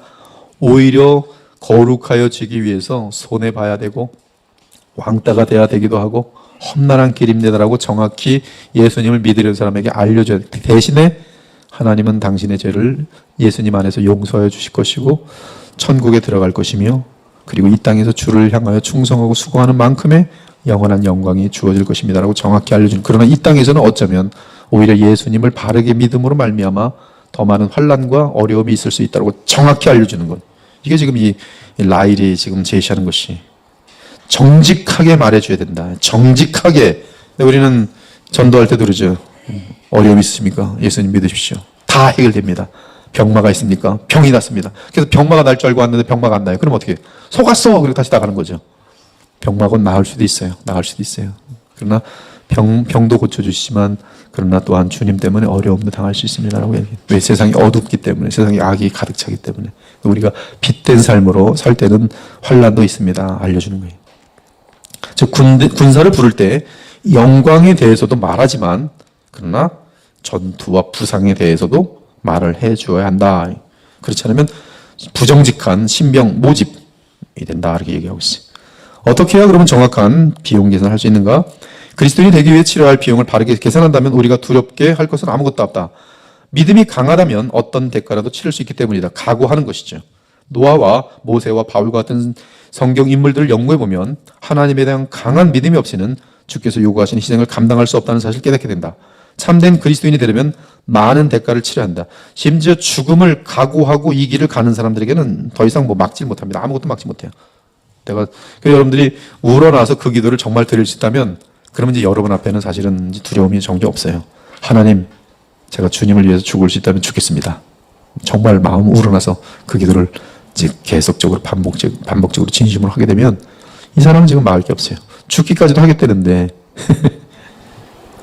오히려 거룩하여지기 위해서 손해봐야 되고 왕따가 돼야 되기도 하고 험난한 길입니다라고 정확히 예수님을 믿으려는 사람에게 알려줘야 돼. 대신에 하나님은 당신의 죄를 예수님 안에서 용서해 주실 것이고 천국에 들어갈 것이며 그리고 이 땅에서 주를 향하여 충성하고 수고하는 만큼의 영원한 영광이 주어질 것입니다라고 정확히 알려주는. 그러나 이 땅에서는 어쩌면 오히려 예수님을 바르게 믿음으로 말미암아 더 많은 환난과 어려움이 있을 수 있다고 정확히 알려주는 것. 이게 지금 이 라일이 지금 제시하는 것이 정직하게 말해줘야 된다. 정직하게. 우리는 전도할 때도 그러죠. 어려움이 있습니까? 예수님 믿으십시오. 다 해결됩니다. 병마가 있습니까? 병이 났습니다. 그래서 병마가 날 줄 알고 왔는데 병마가 안 나요. 그럼 어떻게 해요? 속았어! 그리고 다시 나가는 거죠. 병마가 나을 수도 있어요. 나을 수도 있어요. 그러나 병도 고쳐주시지만 그러나 또한 주님 때문에 어려움도 당할 수 있습니다라고 얘기해요. 왜? 세상이 어둡기 때문에, 세상에 악이 가득 차기 때문에. 우리가 빛된 삶으로 살 때는 환난도 있습니다. 알려주는 거예요. 즉 군사를 부를 때 영광에 대해서도 말하지만 그러나 전투와 부상에 대해서도 말을 해주어야 한다. 그렇지 않으면 부정직한 신병 모집이 된다. 이렇게 얘기하고 있어요. 어떻게 해야 그러면 정확한 비용 계산을 할 수 있는가? 그리스도인이 되기 위해 치러야 할 비용을 바르게 계산한다면 우리가 두렵게 할 것은 아무것도 없다. 믿음이 강하다면 어떤 대가라도 치를 수 있기 때문이다. 각오하는 것이죠. 노아와 모세와 바울과 같은 성경 인물들을 연구해보면 하나님에 대한 강한 믿음이 없이는 주께서 요구하시는 희생을 감당할 수 없다는 사실을 깨닫게 된다. 참된 그리스도인이 되려면 많은 대가를 치러야 한다. 심지어 죽음을 각오하고 이 길을 가는 사람들에게는 더 이상 막질 못합니다. 아무것도 막지 못해요. 그래서 여러분들이 우러나서 그 기도를 정말 드릴 수 있다면 그러면 이제 여러분 앞에는 사실은 두려움이 전혀 없어요. 하나님, 제가 주님을 위해서 죽을 수 있다면 죽겠습니다. 정말 마음 우러나서 그 기도를 이제 계속적으로 반복적으로 진심으로 하게 되면 이 사람은 지금 막을 게 없어요. 죽기까지도 하겠다는데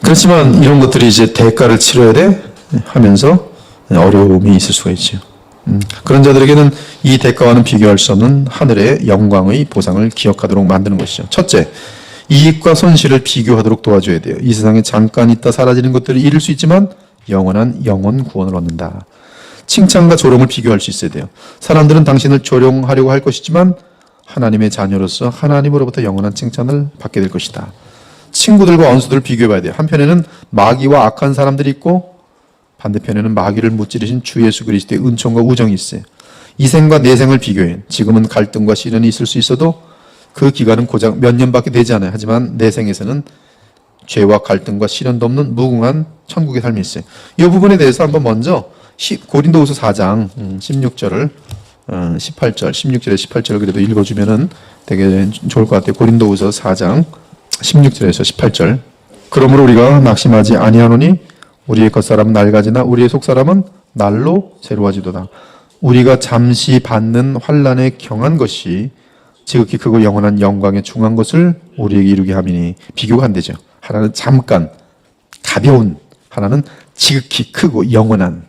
그렇지만 이런 것들이 이제 대가를 치러야 돼 하면서 어려움이 있을 수가 있죠. 그런 자들에게는 이 대가와는 비교할 수 없는 하늘의 영광의 보상을 기억하도록 만드는 것이죠. 첫째, 이익과 손실을 비교하도록 도와줘야 돼요. 이 세상에 잠깐 있다 사라지는 것들을 잃을 수 있지만 영원한 영혼 구원을 얻는다. 칭찬과 조롱을 비교할 수 있어야 돼요. 사람들은 당신을 조롱하려고 할 것이지만 하나님의 자녀로서 하나님으로부터 영원한 칭찬을 받게 될 것이다. 친구들과 원수들을 비교해봐야 돼요. 한편에는 마귀와 악한 사람들이 있고 반대편에는 마귀를 무찌르신 주 예수 그리스도의 은총과 우정이 있어요. 이 생과 내 생을 비교해. 지금은 갈등과 시련이 있을 수 있어도 그 기간은 고작 몇 년밖에 되지 않아요. 하지만 내 생에서는 죄와 갈등과 시련도 없는 무궁한 천국의 삶이 있어요. 이 부분에 대해서 한번 먼저 고린도후서 4장 16절을 18절, 16절에 18절을 그래도 읽어주면은 되게 좋을 것 같아요. 고린도후서 4장 16절에서 18절. 그러므로 우리가 낙심하지 아니하노니 우리의 겉사람은 낡아지나 우리의 속사람은 날로 새로워지도다. 우리가 잠시 받는 환난에 경한 것이 지극히 크고 영원한 영광에 중한 것을 우리에게 이루게 함이니. 비교가 안 되죠. 하나는 잠깐 가벼운, 하나는 지극히 크고 영원한.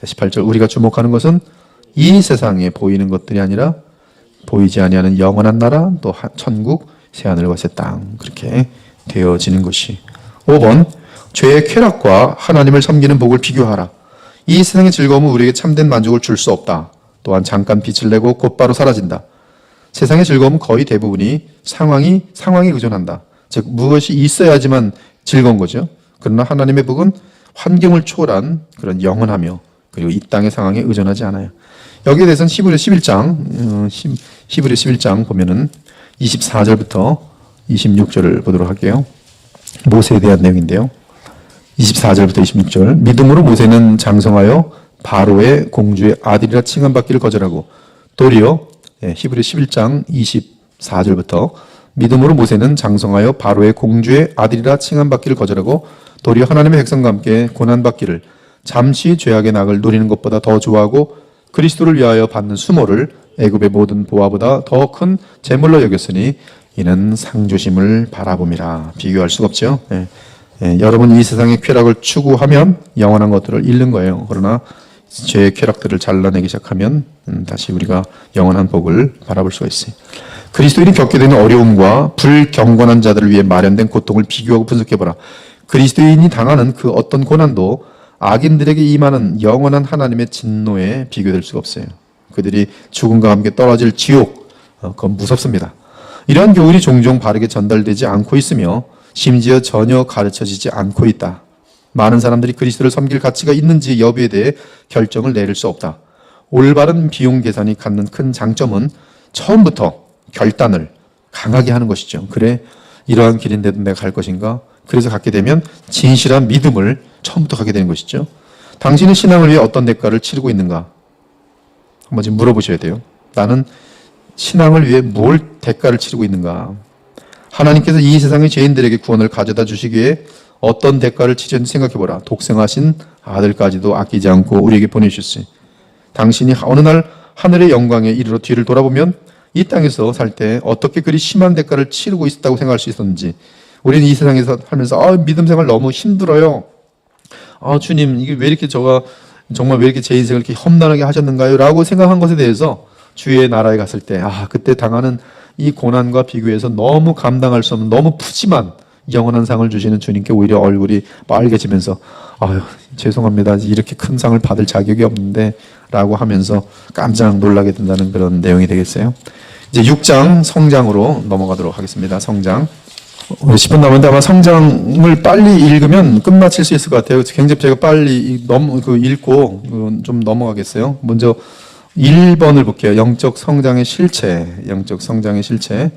18절 우리가 주목하는 것은 이 세상에 보이는 것들이 아니라 보이지 아니하는 영원한 나라, 또 천국, 새하늘과 새 땅, 그렇게 되어지는 것이. 5번 죄의 쾌락과 하나님을 섬기는 복을 비교하라. 이 세상의 즐거움은 우리에게 참된 만족을 줄 수 없다. 또한 잠깐 빛을 내고 곧바로 사라진다. 세상의 즐거움은 거의 대부분이 상황에 의존한다. 즉 무엇이 있어야지만 즐거운 거죠. 그러나 하나님의 복은 환경을 초월한 그런 영원하며 그리고 이 땅의 상황에 의존하지 않아요. 여기에 대해서는 히브리서 11장 보면은 24절부터 26절을 보도록 할게요. 모세에 대한 내용인데요. 24절부터 26절. 믿음으로 모세는 장성하여 바로의 공주의 아들이라 칭함받기를 거절하고 도리어 히브리서 11장 24절부터 믿음으로 모세는 장성하여 바로의 공주의 아들이라 칭함받기를 거절하고 도리어 하나님의 백성과 함께 고난받기를 잠시 죄악의 낙을 누리는 것보다 더 좋아하고 그리스도를 위하여 받는 수모를 애굽의 모든 보화보다 더 큰 재물로 여겼으니 이는 상주심을 바라봄이라. 비교할 수가 없죠. 여러분 이 세상의 쾌락을 추구하면 영원한 것들을 잃는 거예요. 그러나 죄의 쾌락들을 잘라내기 시작하면 다시 우리가 영원한 복을 바라볼 수가 있어요. 그리스도인이 겪게 되는 어려움과 불경건한 자들을 위해 마련된 고통을 비교하고 분석해보라. 그리스도인이 당하는 그 어떤 고난도 악인들에게 임하는 영원한 하나님의 진노에 비교될 수가 없어요. 그들이 죽음과 함께 떨어질 지옥, 그건 무섭습니다. 이러한 교훈이 종종 바르게 전달되지 않고 있으며 심지어 전혀 가르쳐지지 않고 있다. 많은 사람들이 그리스도를 섬길 가치가 있는지 여부에 대해 결정을 내릴 수 없다. 올바른 비용 계산이 갖는 큰 장점은 처음부터 결단을 강하게 하는 것이죠. 그래, 이러한 길인데도 내가 갈 것인가? 그래서 갖게 되면 진실한 믿음을 처음부터 갖게 되는 것이죠. 당신의 신앙을 위해 어떤 대가를 치르고 있는가? 한번 지금 물어보셔야 돼요. 나는 신앙을 위해 뭘 대가를 치르고 있는가? 하나님께서 이 세상의 죄인들에게 구원을 가져다 주시기 위해 어떤 대가를 치르는지 생각해보라. 독생하신 아들까지도 아끼지 않고 우리에게 보내주셨어요. 당신이 어느 날 하늘의 영광에 이르러 뒤를 돌아보면 이 땅에서 살 때 어떻게 그리 심한 대가를 치르고 있었다고 생각할 수 있었는지. 우리는 이 세상에서 살면서 믿음 생활 너무 힘들어요. 주님 이게 왜 이렇게 정말 왜 이렇게 제 인생을 이렇게 험난하게 하셨는가요? 라고 생각한 것에 대해서 주의 나라에 갔을 때 그때 당하는 이 고난과 비교해서 너무 감당할 수 없는 너무 푸짐한 영원한 상을 주시는 주님께 오히려 얼굴이 빨개지면서 죄송합니다. 이렇게 큰 상을 받을 자격이 없는데 라고 하면서 깜짝 놀라게 된다는 그런 내용이 되겠어요. 이제 6장 성장으로 넘어가도록 하겠습니다. 성장. 10분 남았는데 아마 성장을 빨리 읽으면 끝마칠 수 있을 것 같아요. 굉장히 제가 빨리 읽고 좀 넘어가겠어요. 먼저 1번을 볼게요. 영적 성장의 실체. 영적 성장의 실체.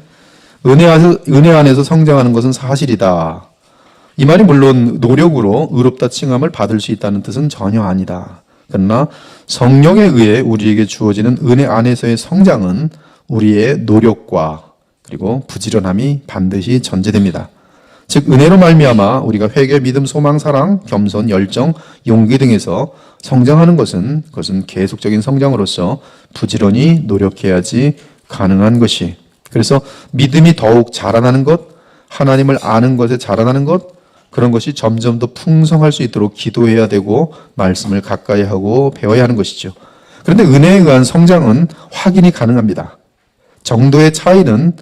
은혜 안에서 성장하는 것은 사실이다. 이 말이 물론 노력으로 의롭다 칭함을 받을 수 있다는 뜻은 전혀 아니다. 그러나 성령에 의해 우리에게 주어지는 은혜 안에서의 성장은 우리의 노력과 그리고 부지런함이 반드시 전제됩니다. 즉 은혜로 말미암아 우리가 회개, 믿음, 소망, 사랑, 겸손, 열정, 용기 등에서 성장하는 것은 그것은 계속적인 성장으로서 부지런히 노력해야지 가능한 것이. 그래서 믿음이 더욱 자라나는 것, 하나님을 아는 것에 자라나는 것, 그런 것이 점점 더 풍성할 수 있도록 기도해야 되고 말씀을 가까이 하고 배워야 하는 것이죠. 그런데 은혜에 의한 성장은 확인이 가능합니다. 정도의 차이는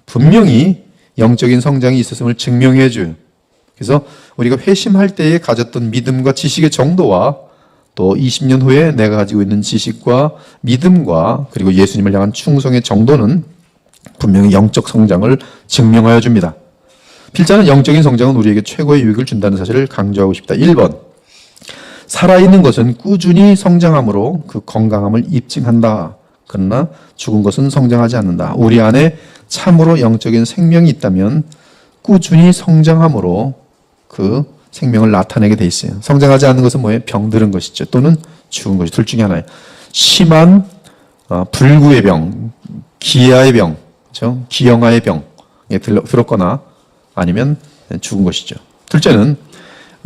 분명히 영적인 성장이 있었음을 증명해 줘요. 그래서 우리가 회심할 때에 가졌던 믿음과 지식의 정도와 또 20년 후에 내가 가지고 있는 지식과 믿음과 그리고 예수님을 향한 충성의 정도는 분명히 영적 성장을 증명하여 줍니다. 필자는 영적인 성장은 우리에게 최고의 유익을 준다는 사실을 강조하고 싶다. 1번, 살아있는 것은 꾸준히 성장함으로 그 건강함을 입증한다. 그러나 죽은 것은 성장하지 않는다. 우리 안에 참으로 영적인 생명이 있다면 꾸준히 성장함으로 그 생명을 나타내게 돼 있어요. 성장하지 않는 것은 뭐예요? 병들은 것이죠. 또는 죽은 것이 둘 중에 하나예요. 심한 불구의 병, 기아의 병, 그렇죠? 기형아의 병에 들었거나 아니면 죽은 것이죠. 둘째는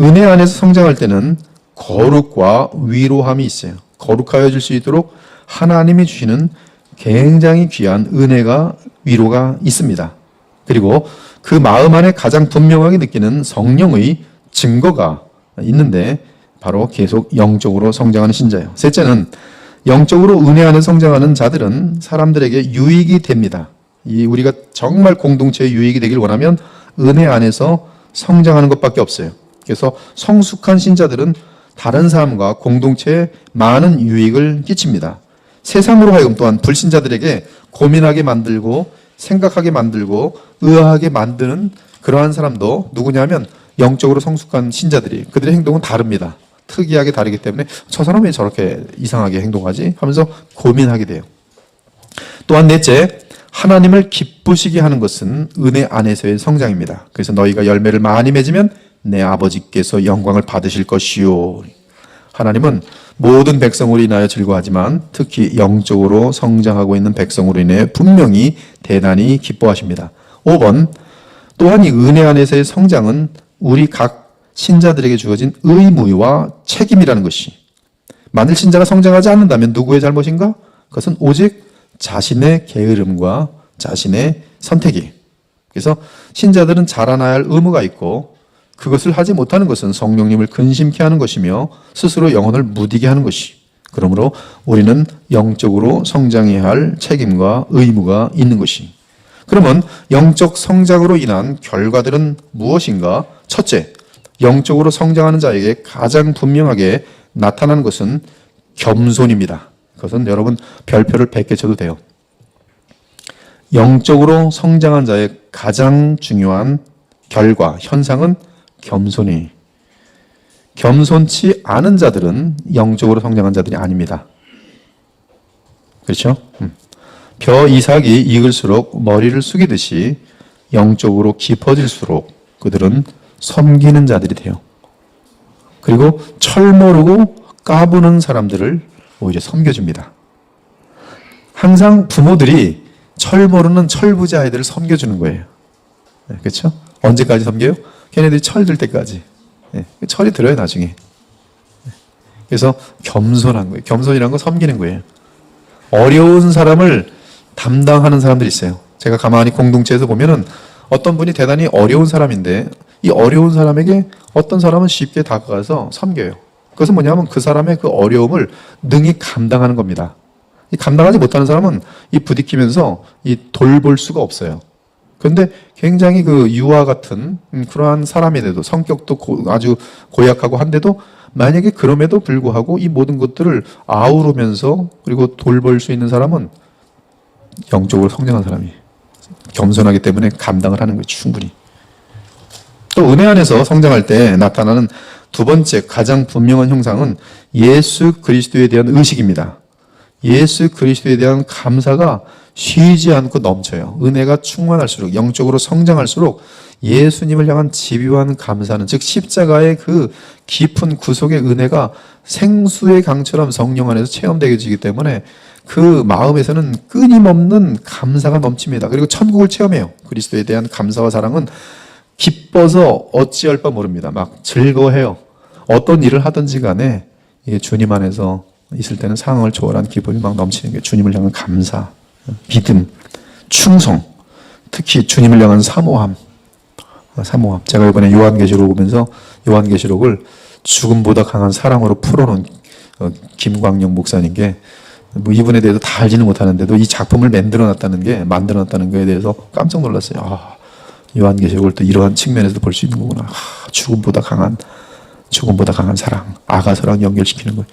은혜 안에서 성장할 때는 거룩과 위로함이 있어요. 거룩하여질 수 있도록 하나님이 주시는 굉장히 귀한 은혜가 위로가 있습니다. 그리고 그 마음 안에 가장 분명하게 느끼는 성령의 증거가 있는데 바로 계속 영적으로 성장하는 신자예요. 셋째는 영적으로 은혜 안에 성장하는 자들은 사람들에게 유익이 됩니다. 우리가 정말 공동체에 유익이 되길 원하면 은혜 안에서 성장하는 것밖에 없어요. 그래서 성숙한 신자들은 다른 사람과 공동체에 많은 유익을 끼칩니다. 세상으로 하여금 또한 불신자들에게 고민하게 만들고 생각하게 만들고 의아하게 만드는 그러한 사람도 누구냐면 영적으로 성숙한 신자들이 그들의 행동은 다릅니다. 특이하게 다르기 때문에 저 사람이 왜 저렇게 이상하게 행동하지? 하면서 고민하게 돼요. 또한 넷째, 하나님을 기쁘시게 하는 것은 은혜 안에서의 성장입니다. 그래서 너희가 열매를 많이 맺으면 내 아버지께서 영광을 받으실 것이요. 하나님은 모든 백성으로 인하여 즐거워하지만 특히 영적으로 성장하고 있는 백성으로 인해 분명히 대단히 기뻐하십니다. 5번, 또한 이 은혜 안에서의 성장은 우리 각 신자들에게 주어진 의무와 책임이라는 것이, 만일 신자가 성장하지 않는다면 누구의 잘못인가? 그것은 오직 자신의 게으름과 자신의 선택이. 그래서 신자들은 자라나야 할 의무가 있고 그것을 하지 못하는 것은 성령님을 근심케 하는 것이며 스스로 영혼을 무디게 하는 것이. 그러므로 우리는 영적으로 성장해야 할 책임과 의무가 있는 것이. 그러면 영적 성장으로 인한 결과들은 무엇인가? 첫째, 영적으로 성장하는 자에게 가장 분명하게 나타나는 것은 겸손입니다. 그것은 여러분 별표를 100개 쳐도 돼요. 영적으로 성장한 자의 가장 중요한 결과, 현상은 겸손이. 겸손치 않은 자들은 영적으로 성장한 자들이 아닙니다. 그렇죠? 벼 이삭이 익을수록 머리를 숙이듯이 영적으로 깊어질수록 그들은 섬기는 자들이 돼요. 그리고 철 모르고 까부는 사람들을 오히려 섬겨줍니다. 항상 부모들이 철 모르는 철부지 아이들을 섬겨주는 거예요. 그렇죠? 언제까지 섬겨요? 걔네들이 철 들 때까지. 철이 들어요, 나중에. 그래서 겸손한 거예요. 겸손이라는 건 섬기는 거예요. 어려운 사람을 담당하는 사람들이 있어요. 제가 가만히 공동체에서 보면은 어떤 분이 대단히 어려운 사람인데 이 어려운 사람에게 어떤 사람은 쉽게 다가가서 섬겨요. 그것은 뭐냐면 그 사람의 그 어려움을 능히 감당하는 겁니다. 이 감당하지 못하는 사람은 이 부딪히면서 이 돌볼 수가 없어요. 그런데 굉장히 그 유아 같은 그러한 사람인데도 성격도 아주 고약하고 한데도 만약에 그럼에도 불구하고 이 모든 것들을 아우르면서 그리고 돌볼 수 있는 사람은 영적으로 성장한 사람이 겸손하기 때문에 감당을 하는 거예요. 충분히. 또 은혜 안에서 성장할 때 나타나는 두 번째 가장 분명한 형상은 예수 그리스도에 대한 의식입니다. 예수 그리스도에 대한 감사가 쉬지 않고 넘쳐요. 은혜가 충만할수록 영적으로 성장할수록 예수님을 향한 집요한 감사는, 즉 십자가의 그 깊은 구속의 은혜가 생수의 강처럼 성령 안에서 체험되어지기 때문에 그 마음에서는 끊임없는 감사가 넘칩니다. 그리고 천국을 체험해요. 그리스도에 대한 감사와 사랑은 기뻐서 어찌할 바 모릅니다. 막 즐거워해요. 어떤 일을 하든지 간에 이게 주님 안에서 있을 때는 상황을 초월한 기쁨이 막 넘치는 게 주님을 향한 감사, 믿음, 충성, 특히 주님을 향한 사모함. 제가 이번에 요한계시록 보면서 요한계시록을 죽음보다 강한 사랑으로 풀어놓은 김광영 목사님께 뭐 이분에 대해서 다 알지는 못하는데도 이 작품을 만들어놨다는 거에 대해서 깜짝 놀랐어요. 요한계시록을 또 이러한 측면에서도 볼 수 있는 거구나. 죽음보다 강한 사랑, 아가서랑 연결시키는 거예요.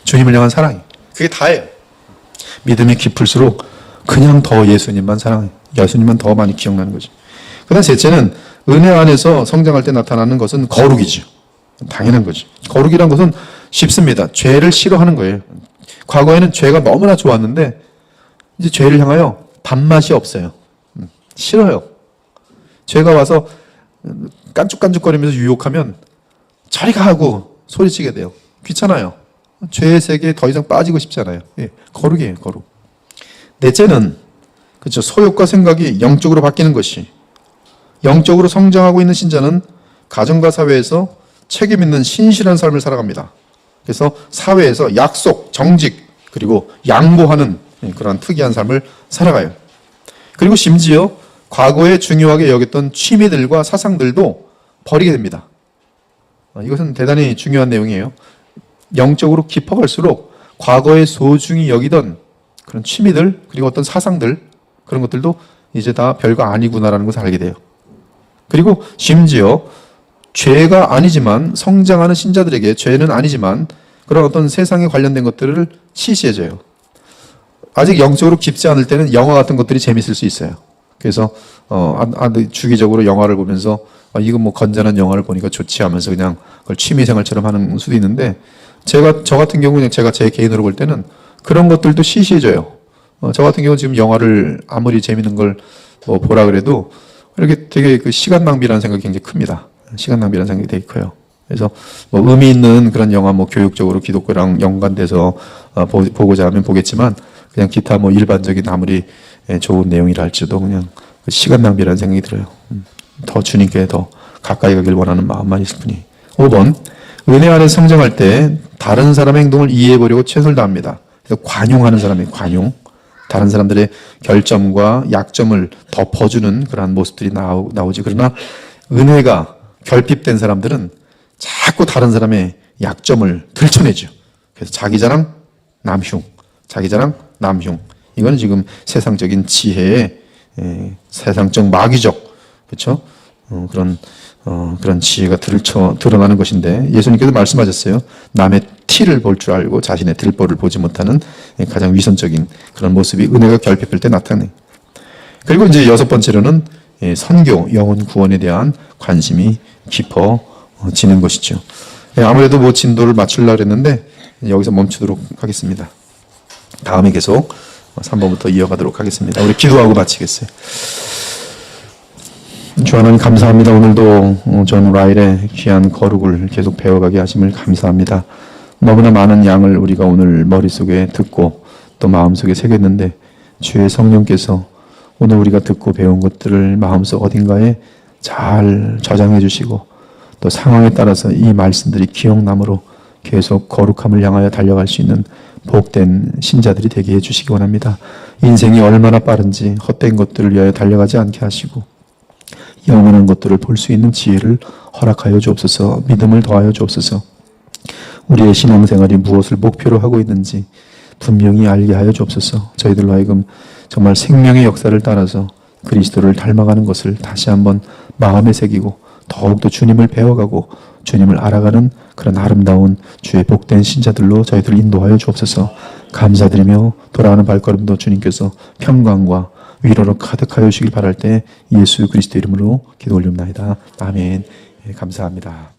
주님을 향한 사랑이 그게 다예요. 믿음이 깊을수록 그냥 더 예수님만 사랑해요. 예수님만 더 많이 기억나는 거죠. 그다음 셋째는 은혜 안에서 성장할 때 나타나는 것은 거룩이죠. 당연한 거죠. 거룩이란 것은 쉽습니다. 죄를 싫어하는 거예요. 과거에는 죄가 너무나 좋았는데 이제 죄를 향하여 단맛이 없어요. 싫어요. 죄가 와서 깐죽깐죽거리면서 유혹하면 저리 가 하고 소리치게 돼요. 귀찮아요. 죄의 세계에 더 이상 빠지고 싶지 않아요. 예, 거룩이에요, 거룩. 넷째는 그렇죠. 소욕과 생각이 영적으로 바뀌는 것이, 영적으로 성장하고 있는 신자는 가정과 사회에서 책임 있는 신실한 삶을 살아갑니다. 그래서 사회에서 약속, 정직, 그리고 양보하는 그런 특이한 삶을 살아가요. 그리고 심지어 과거에 중요하게 여겼던 취미들과 사상들도 버리게 됩니다. 이것은 대단히 중요한 내용이에요. 영적으로 깊어갈수록 과거에 소중히 여기던 그런 취미들, 그리고 어떤 사상들, 그런 것들도 이제 다 별거 아니구나라는 것을 알게 돼요. 그리고 심지어 죄가 아니지만, 성장하는 신자들에게 죄는 아니지만 그런 어떤 세상에 관련된 것들을 시시해져요. 아직 영적으로 깊지 않을 때는 영화 같은 것들이 재밌을 수 있어요. 그래서 주기적으로 영화를 보면서 이거 뭐 건전한 영화를 보니까 좋지 하면서 그냥 그걸 취미생활처럼 하는 수도 있는데, 저 같은 경우는 제가 제 개인으로 볼 때는 그런 것들도 시시해져요. 저 같은 경우는 지금 영화를 아무리 재밌는 걸 뭐 보라 그래도 이렇게 되게 그 시간 낭비라는 생각이 굉장히 큽니다. 시간 낭비라는 생각이 되게 커요. 그래서 뭐 의미 있는 그런 영화, 뭐 교육적으로 기독교랑 연관돼서 보고자 하면 보겠지만, 그냥 기타 뭐 일반적인 아무리 좋은 내용이라 할지도 그냥 시간 낭비라는 생각이 들어요. 더 주님께 더 가까이 가길 원하는 마음만 있을 뿐이. 5번, 은혜 안에 성장할 때 다른 사람의 행동을 이해해 보려고 최선을 다합니다. 그래서 관용하는 사람이 관용. 다른 사람들의 결점과 약점을 덮어주는 그러한 모습들이 나오지. 그러나 은혜가 결핍된 사람들은 자꾸 다른 사람의 약점을 들춰내죠. 그래서 자기 자랑, 남흉. 자기 자랑, 남흉. 이거는 지금 세상적인 지혜의 세상적 마귀적, 그렇죠? 그런 지혜가 드러나는 것인데, 예수님께서 말씀하셨어요. 남의 티를 볼 줄 알고 자신의 들보를 보지 못하는 가장 위선적인 그런 모습이 은혜가 결핍할 때 나타나요. 그리고 이제 6번째로는 선교, 영혼 구원에 대한 관심이 깊어지는 것이죠. 아무래도 뭐 진도를 맞추려고 했는데 여기서 멈추도록 하겠습니다. 다음에 계속 3번부터 이어가도록 하겠습니다. 우리 기도하고 마치겠어요. 주 하나님 감사합니다. 오늘도 존 라일의 귀한 거룩을 계속 배워가게 하심을 감사합니다. 너무나 많은 양을 우리가 오늘 머릿속에 듣고 또 마음속에 새겼는데, 주의 성령께서 오늘 우리가 듣고 배운 것들을 마음속 어딘가에 잘 저장해 주시고, 또 상황에 따라서 이 말씀들이 기억남으로 계속 거룩함을 향하여 달려갈 수 있는 복된 신자들이 되게 해주시기 원합니다. 인생이 얼마나 빠른지 헛된 것들을 위하여 달려가지 않게 하시고, 영원한 것들을 볼 수 있는 지혜를 허락하여 주옵소서. 믿음을 더하여 주옵소서. 우리의 신앙생활이 무엇을 목표로 하고 있는지 분명히 알게 하여 주옵소서. 저희들로 하여금 정말 생명의 역사를 따라서 그리스도를 닮아가는 것을 다시 한번 마음에 새기고, 더욱더 주님을 배워가고 주님을 알아가는 그런 아름다운 주의 복된 신자들로 저희들을 인도하여 주옵소서. 감사드리며 돌아가는 발걸음도 주님께서 평강과 위로로 가득하여 주시길 바랄 때 예수 그리스도 이름으로 기도 올립니다. 아멘. 감사합니다.